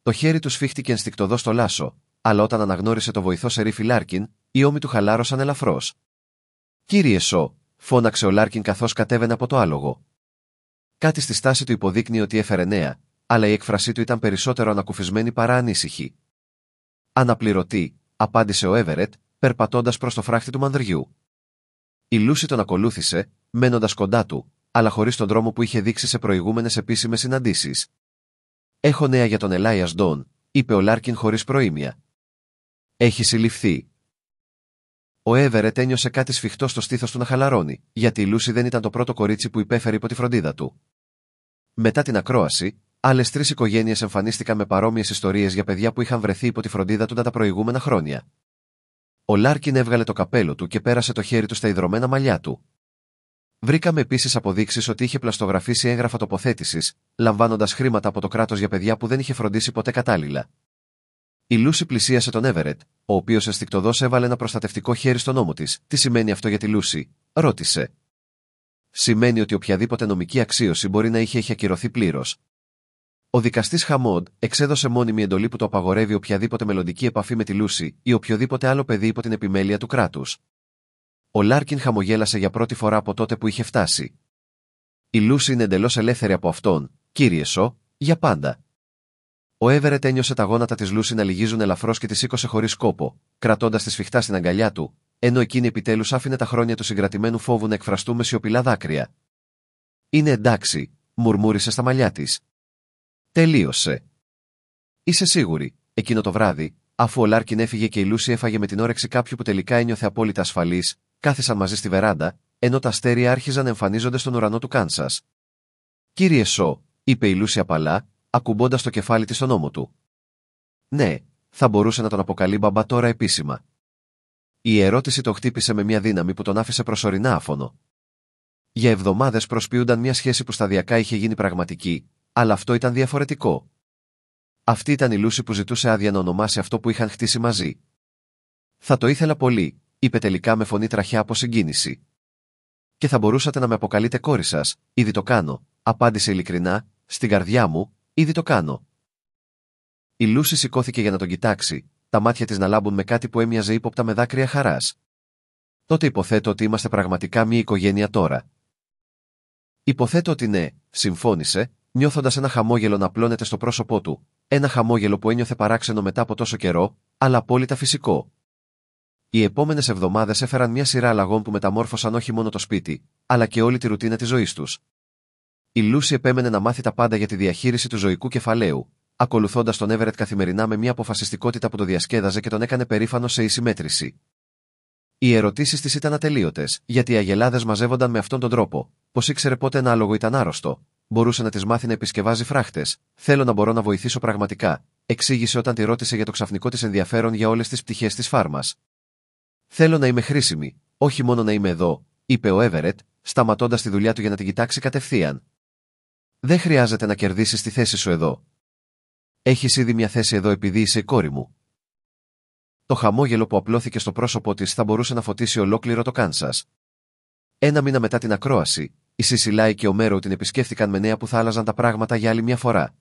Το χέρι του σφίχτηκε ενστικτωδώς στο λάσο, αλλά όταν αναγνώρισε το βοηθό σερίφη Λάρκιν, οι ώμοι του χαλάρωσαν ελαφρώς. «Κύριε Σο», φώναξε ο Λάρκιν καθώς κατέβαινε από το άλογο. Κάτι στη στάση του υποδείκνυε ότι έφερε νέα, αλλά η έκφρασή του ήταν περισσότερο ανακουφισμένη παρά ανήσυχη. «Αναπληρωτή», απάντησε ο Έβερετ, περπατώντας προς το φράχτη του μανδριού. Η Λούση τον ακολούθησε, μένοντας κοντά του, αλλά χωρίς τον δρόμο που είχε δείξει σε προηγούμενες επίσημες συναντήσεις. «Έχω νέα για τον Ελάιας Ντόν», είπε ο Λάρκιν χωρίς προήμια. «Έχει συλληφθεί». Ο Έβερετ ένιωσε κάτι σφιχτό στο στήθος του να χαλαρώνει, γιατί η Λούση δεν ήταν το πρώτο κορίτσι που υπέφερε υπό τη φροντίδα του. Μετά την ακρόαση, άλλες 3 οικογένειες εμφανίστηκαν με παρόμοιες ιστορίες για παιδιά που είχαν βρεθεί υπό τη φροντίδα του τα προηγούμενα χρόνια. Ο Λάρκιν έβγαλε το καπέλο του και πέρασε το χέρι του στα ιδρωμένα μαλλιά του. Βρήκαμε επίσης αποδείξεις ότι είχε πλαστογραφήσει έγγραφα τοποθέτησης, λαμβάνοντας χρήματα από το κράτος για παιδιά που δεν είχε φροντίσει ποτέ κατάλληλα. Η Λούση πλησίασε τον Έβερετ, ο οποίος ενστικτωδώς έβαλε ένα προστατευτικό χέρι στον ώμο της. «Τι σημαίνει αυτό για τη Λούση?» ρώτησε. «Σημαίνει ότι οποιαδήποτε νομική αξίωση μπορεί να είχε ακυρωθεί πλήρως». Ο δικαστής Χαμόντ εξέδωσε μόνιμη εντολή που το απαγορεύει οποιαδήποτε μελλοντική επαφή με τη Λούση ή οποιοδήποτε άλλο παιδί υπό την επιμέλεια του κράτους. Ο Λάρκιν χαμογέλασε για πρώτη φορά από τότε που είχε φτάσει. «Η Λούση είναι εντελώς ελεύθερη από αυτόν, κύριε Σο, για πάντα». Ο Έβερετ ένιωσε τα γόνατα της Λούση να λυγίζουν ελαφρώς και τη σήκωσε χωρίς κόπο, κρατώντας τη σφιχτά στην αγκαλιά του, ενώ εκείνη επιτέλους άφηνε τα χρόνια του συγκρατημένου φόβου να εκφραστούν με σιωπηλά δάκρυα. «Είναι εντάξει», μουρμούρισε στα μαλλιά της. «Τελείωσε». «Είσαι σίγουρη?» Εκείνο το βράδυ, αφού ο Λάρκιν έφυγε και η Λούση έφαγε με την όρεξη κάποιου που τελικά ένιωθε απόλυτα ασφαλής, κάθισαν μαζί στη βεράντα, ενώ τα αστέρια άρχιζαν να εμφανίζονται στον ουρανό του Κάνσας. «Κύριε Σο», είπε η Λούση απαλά, ακουμπώντας το κεφάλι της στον ώμο του. «Ναι», θα μπορούσε να τον αποκαλεί μπαμπά τώρα επίσημα. Η ερώτηση το χτύπησε με μια δύναμη που τον άφησε προσωρινά άφωνο. Για εβδομάδες προσποιούνταν μια σχέση που σταδιακά είχε γίνει πραγματική, αλλά αυτό ήταν διαφορετικό. Αυτή ήταν η Λούση που ζητούσε άδεια να ονομάσει αυτό που είχαν χτίσει μαζί. «Θα το ήθελα πολύ», είπε τελικά με φωνή τραχιά από συγκίνηση. «Και θα μπορούσατε να με αποκαλείτε κόρη σας, ήδη το κάνω», απάντησε ειλικρινά, «στην καρδιά μου, ήδη το κάνω». Η Λούση σηκώθηκε για να τον κοιτάξει, τα μάτια της να λάμπουν με κάτι που έμοιαζε ύποπτα με δάκρυα χαράς. «Τότε υποθέτω ότι είμαστε πραγματικά μια οικογένεια τώρα». «Υποθέτω ότι ναι», συμφώνησε, νιώθοντας ένα χαμόγελο να απλώνεται στο πρόσωπό του, ένα χαμόγελο που ένιωθε παράξενο μετά από τόσο καιρό, αλλά απόλυτα φυσικό. Οι επόμενες εβδομάδες έφεραν μια σειρά αλλαγών που μεταμόρφωσαν όχι μόνο το σπίτι, αλλά και όλη τη ρουτίνα της ζωής τους. Η Λούση επέμενε να μάθει τα πάντα για τη διαχείριση του ζωικού κεφαλαίου, ακολουθώντας τον Everett καθημερινά με μια αποφασιστικότητα που το διασκέδαζε και τον έκανε περήφανο σε ίση μέτρηση. Οι ερωτήσεις της ήταν ατελείωτες, γιατί οι αγελάδες μαζεύονταν με αυτόν τον τρόπο, πως ήξερε πότε ένα άλογο ήταν άρρωστο, μπορούσε να τις μάθει να επισκευάζει φράχτες, θέλω να μπορώ να βοηθήσω πραγματικά, εξήγησε όταν τη ρώτησε για το ξαφνικό της ενδιαφέρον για όλες τις πτυχές της φάρμας. Θέλω να είμαι χρήσιμη, όχι μόνο να είμαι εδώ, είπε ο Everett, σταματώντας τη δουλειά του για να την κοιτάξει κατευθείαν. Δεν χρειάζεται να κερδίσεις τη θέση σου εδώ. Έχεις ήδη μια θέση εδώ επειδή είσαι η κόρη μου. Το χαμόγελο που απλώθηκε στο πρόσωπό της θα μπορούσε να φωτίσει ολόκληρο το Κάνσας. Ένα μήνα μετά την ακρόαση, η Σισιλάη και ο Μέρο την επισκέφθηκαν με νέα που θα άλλαζαν τα πράγματα για άλλη μια φορά.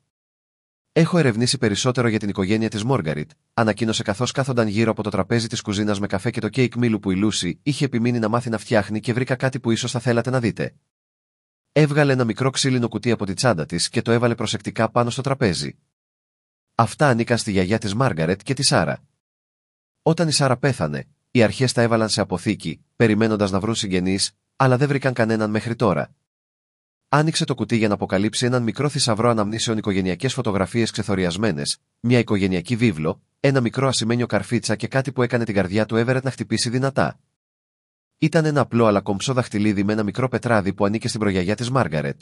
Έχω ερευνήσει περισσότερο για την οικογένεια της Μόργαριτ, ανακοίνωσε καθώς κάθονταν γύρω από το τραπέζι της κουζίνας με καφέ και το κέικ μήλου που η Λούση είχε επιμείνει να μάθει να φτιάχνει και βρήκα κάτι που ίσως θα θέλατε να δείτε. Έβγαλε ένα μικρό ξύλινο κουτί από τη τσάντα της και το έβαλε προσεκτικά πάνω στο τραπέζι. Αυτά ανήκαν στη γιαγιά της Μάργαρετ και τη Σάρα. Όταν η Σάρα πέθανε, οι αρχές τα έβαλαν σε αποθήκη, περιμένοντας να βρουν συγγενείς, αλλά δεν βρήκαν κανέναν μέχρι τώρα. Άνοιξε το κουτί για να αποκαλύψει έναν μικρό θησαυρό αναμνήσεων, οικογενειακές φωτογραφίες ξεθοριασμένες, μια οικογενειακή βίβλο, ένα μικρό ασημένιο καρφίτσα και κάτι που έκανε την καρδιά του Everett να χτυπήσει δυνατά. Ήταν ένα απλό αλλά κομψό δαχτυλίδι με ένα μικρό πετράδι που ανήκε στην προγιαγιά της Μάργαρετ.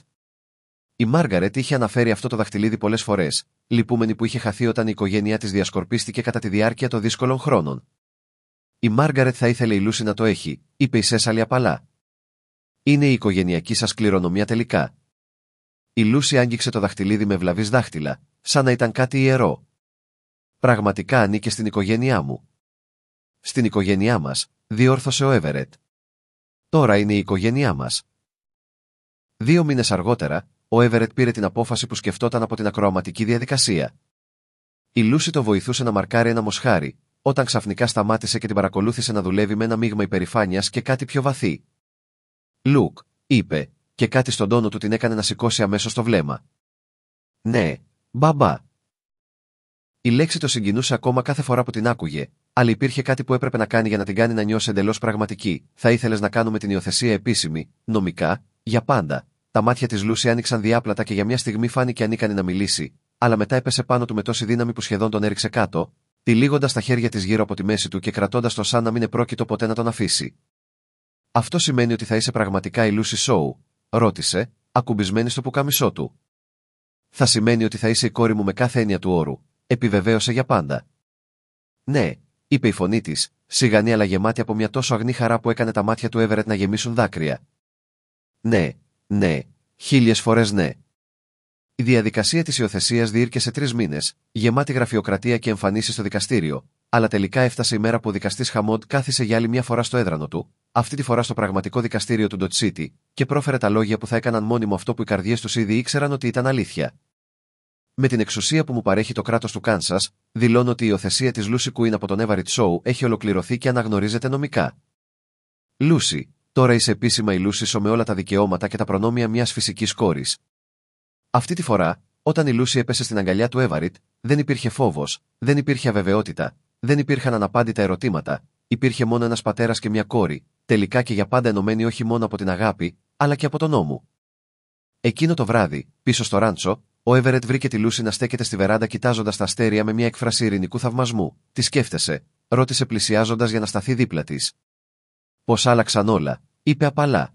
Η Μάργαρετ είχε αναφέρει αυτό το δαχτυλίδι πολλές φορές, λυπούμενη που είχε χαθεί όταν η οικογένειά της διασκορπίστηκε κατά τη διάρκεια των δύσκολων χρόνων. Η Μάργαρετ θα ήθελε η Λούση να το έχει, είπε η Σέσαλη απαλά. Είναι η οικογενειακή σας κληρονομιά τελικά. Η Λούση άγγιξε το δαχτυλίδι με βλαβείς δάχτυλα, σαν να ήταν κάτι ιερό. Πραγματικά ανήκε στην οικογένειά μου. Στην οικογένειά μας, διόρθωσε ο Everett. Τώρα είναι η οικογένειά μας. 2 μήνες αργότερα, ο Everett πήρε την απόφαση που σκεφτόταν από την ακροαματική διαδικασία. Η Λούση το βοηθούσε να μαρκάρει ένα μοσχάρι, όταν ξαφνικά σταμάτησε και την παρακολούθησε να δουλεύει με ένα μείγμα υπερηφάνειας και κάτι πιο βαθύ. «Λουκ», είπε, και κάτι στον τόνο του την έκανε να σηκώσει αμέσως το βλέμμα. «Ναι, μπαμπά». Η λέξη το συγκινούσε ακόμα κάθε φορά που την άκουγε, αλλά υπήρχε κάτι που έπρεπε να κάνει για να την κάνει να νιώσει εντελώς πραγματική. Θα ήθελες να κάνουμε την υιοθεσία επίσημη, νομικά, για πάντα. Τα μάτια της Λούση άνοιξαν διάπλατα και για μια στιγμή φάνηκε ανίκανη να μιλήσει, αλλά μετά έπεσε πάνω του με τόση δύναμη που σχεδόν τον έριξε κάτω, τυλίγοντας τα χέρια της γύρω από τη μέση του και κρατώντας το σαν να μην επρόκειτο ποτέ να τον αφήσει. «Αυτό σημαίνει ότι θα είσαι πραγματικά η Λούση Σόου?» ρώτησε, ακουμπισμένη στο πουκάμισό του. «Θα σημαίνει ότι θα είσαι η κόρη μου με κάθε έννοια του όρου», επιβεβαίωσε για πάντα. «Ναι», είπε η φωνή της, σιγανή αλλά γεμάτη από μια τόσο αγνή χαρά που έκανε τα μάτια του Everett να γεμίσουν δάκρυα. «Ναι, ναι, 1000 φορές ναι». Η διαδικασία της υιοθεσίας διήρκεσε 3 μήνες, γεμάτη γραφειοκρατία και εμφανίσεις στο δικαστήριο, αλλά τελικά έφτασε η μέρα που ο δικαστής Χαμόντ κάθισε για άλλη μια φορά στο έδρανο του, αυτή τη φορά στο πραγματικό δικαστήριο του Ντοτ City, και πρόφερε τα λόγια που θα έκαναν μόνιμο αυτό που οι καρδιές τους ήδη ήξεραν ότι ήταν αλήθεια. «Με την εξουσία που μου παρέχει το κράτος του Κάνσας, δηλώνω ότι η υιοθεσία της Λούση Κουίν από τον Everett Σόου έχει ολοκληρωθεί και αναγνωρίζεται νομικά. Λούση, τώρα είσαι επίσημα η Λούση Σο με όλα τα δικαιώματα και τα προνόμια μιας φυσικής κόρης». Αυτή τη φορά, όταν η Λούση έπεσε στην αγκαλιά του Everett, δεν υπήρχε φόβος, δεν υπήρχε αβεβαιότητα, δεν υπήρχαν αναπάντητα ερωτήματα, υπήρχε μόνο ένας πατέρας και μια κόρη, τελικά και για πάντα ενωμένοι όχι μόνο από την αγάπη, αλλά και από τον νόμο. Εκείνο το βράδυ, πίσω στο ράντσο, ο Everett βρήκε τη Λούση να στέκεται στη βεράντα κοιτάζοντας τα αστέρια με μια έκφραση ειρηνικού θαυμασμού. «Τι σκέφτεσαι?» ρώτησε πλησιάζοντας για να σταθεί δίπλα της. «Πως άλλαξαν όλα», είπε απαλά.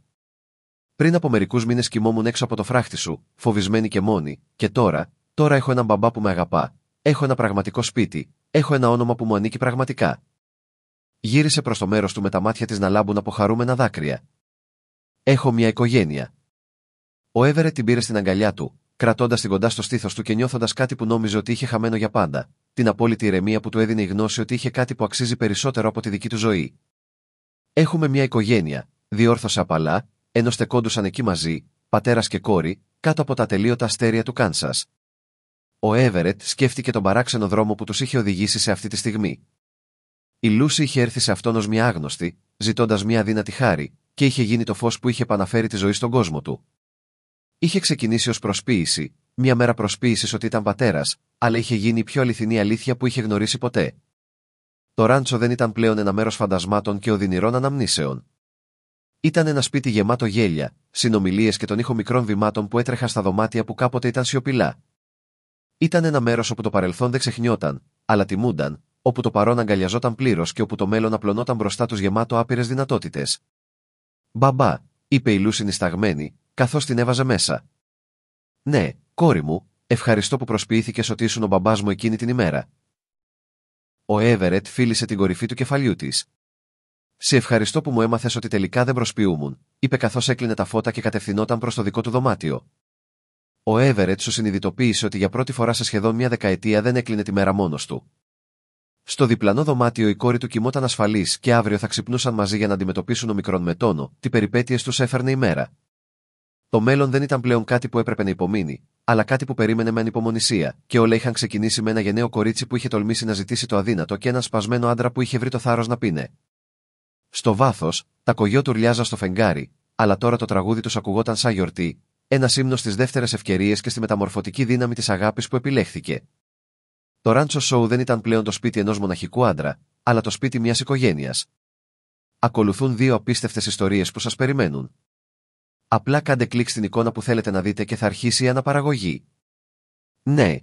«Πριν από μερικούς μήνες κοιμόμουν έξω από το φράχτη σου, φοβισμένη και μόνη, και τώρα έχω έναν μπαμπά που με αγαπά. Έχω ένα πραγματικό σπίτι, έχω ένα όνομα που μου ανήκει πραγματικά». Γύρισε προς το μέρος του με τα μάτια της να λάμπουν από χαρούμενα δάκρυα. «Έχω μια οικογένεια». Ο Everett την πήρε στην αγκαλιά του, κρατώντας την κοντά στο στήθος του και νιώθοντας κάτι που νόμιζε ότι είχε χαμένο για πάντα, την απόλυτη ηρεμία που του έδινε η γνώση ότι είχε κάτι που αξίζει περισσότερο από τη δική του ζωή. «Έχουμε μια οικογένεια», διόρθωσε απαλά, ενώ στεκόντουσαν εκεί μαζί, πατέρας και κόρη, κάτω από τα ατελείωτα αστέρια του Κάνσας. Ο Everett σκέφτηκε τον παράξενο δρόμο που τους είχε οδηγήσει σε αυτή τη στιγμή. Η Λούση είχε έρθει σε αυτόν ως μια άγνωστη, ζητώντας μια αδύνατη χάρη, και είχε γίνει το φως που είχε επαναφέρει τη ζωή στον κόσμο του. Είχε ξεκινήσει ως προσποίηση, Μια μέρα προσποίησες ότι ήταν πατέρας, αλλά είχε γίνει η πιο αληθινή αλήθεια που είχε γνωρίσει ποτέ. Το ράντσο δεν ήταν πλέον ένα μέρος φαντασμάτων και οδυνηρών αναμνήσεων. Ήταν ένα σπίτι γεμάτο γέλια, συνομιλίες και τον ήχο μικρών βημάτων που έτρεχαν στα δωμάτια που κάποτε ήταν σιωπηλά. Ήταν ένα μέρος όπου το παρελθόν δεν ξεχνιόταν, αλλά τιμούνταν, όπου το παρόν αγκαλιαζόταν πλήρως και όπου το μέλλον απλωνόταν μπροστά τους γεμάτο άπειρες δυνατότητες. «Μπαμπά», είπε η Λου συνισταγμένη, καθώς την έβαζε μέσα. «Ναι, κόρη μου, ευχαριστώ που προσποιήθηκες ότι ήσουν ο μπαμπάς μου εκείνη την ημέρα». Ο Έβερετ φίλησε την κορυφή του κεφαλιού της. «Σε ευχαριστώ που μου έμαθες ότι τελικά δεν προσποιούμουν», είπε καθώς έκλεινε τα φώτα και κατευθυνόταν προς το δικό του δωμάτιο. Ο Έβερετ σου συνειδητοποίησε ότι για πρώτη φορά σε σχεδόν μια δεκαετία δεν έκλεινε τη μέρα μόνος του. Στο διπλανό δωμάτιο η κόρη του κοιμόταν ασφαλής και αύριο θα ξυπνούσαν μαζί για να αντιμετωπίσουν ομικρόν με τόνο τι περιπέτειες τους έφερνε η μέρα. Το μέλλον δεν ήταν πλέον κάτι που έπρεπε να υπομείνει, αλλά κάτι που περίμενε με ανυπομονησία, και όλα είχαν ξεκινήσει με ένα γενναίο κορίτσι που είχε τολμήσει να ζητήσει το αδύνατο και έναν σπασμένο άντρα που είχε βρει το θάρρος να πει ναι. Στο βάθος, τα κογιό τουρλιάζαν στο φεγγάρι, αλλά τώρα το τραγούδι τους ακουγόταν σαν γιορτή, ένα ύμνο στις δεύτερες ευκαιρίες και στη μεταμορφωτική δύναμη της αγάπης που επιλέχθηκε. Το Ράντσο Σόου δεν ήταν πλέον το σπίτι ενός μοναχικού άντρα, αλλά το σπίτι μιας οικογένειας. Ακολουθούν δύο απίστευτες ιστορίες που σας περιμένουν. Απλά κάντε κλικ στην εικόνα που θέλετε να δείτε και θα αρχίσει η αναπαραγωγή. Ναι,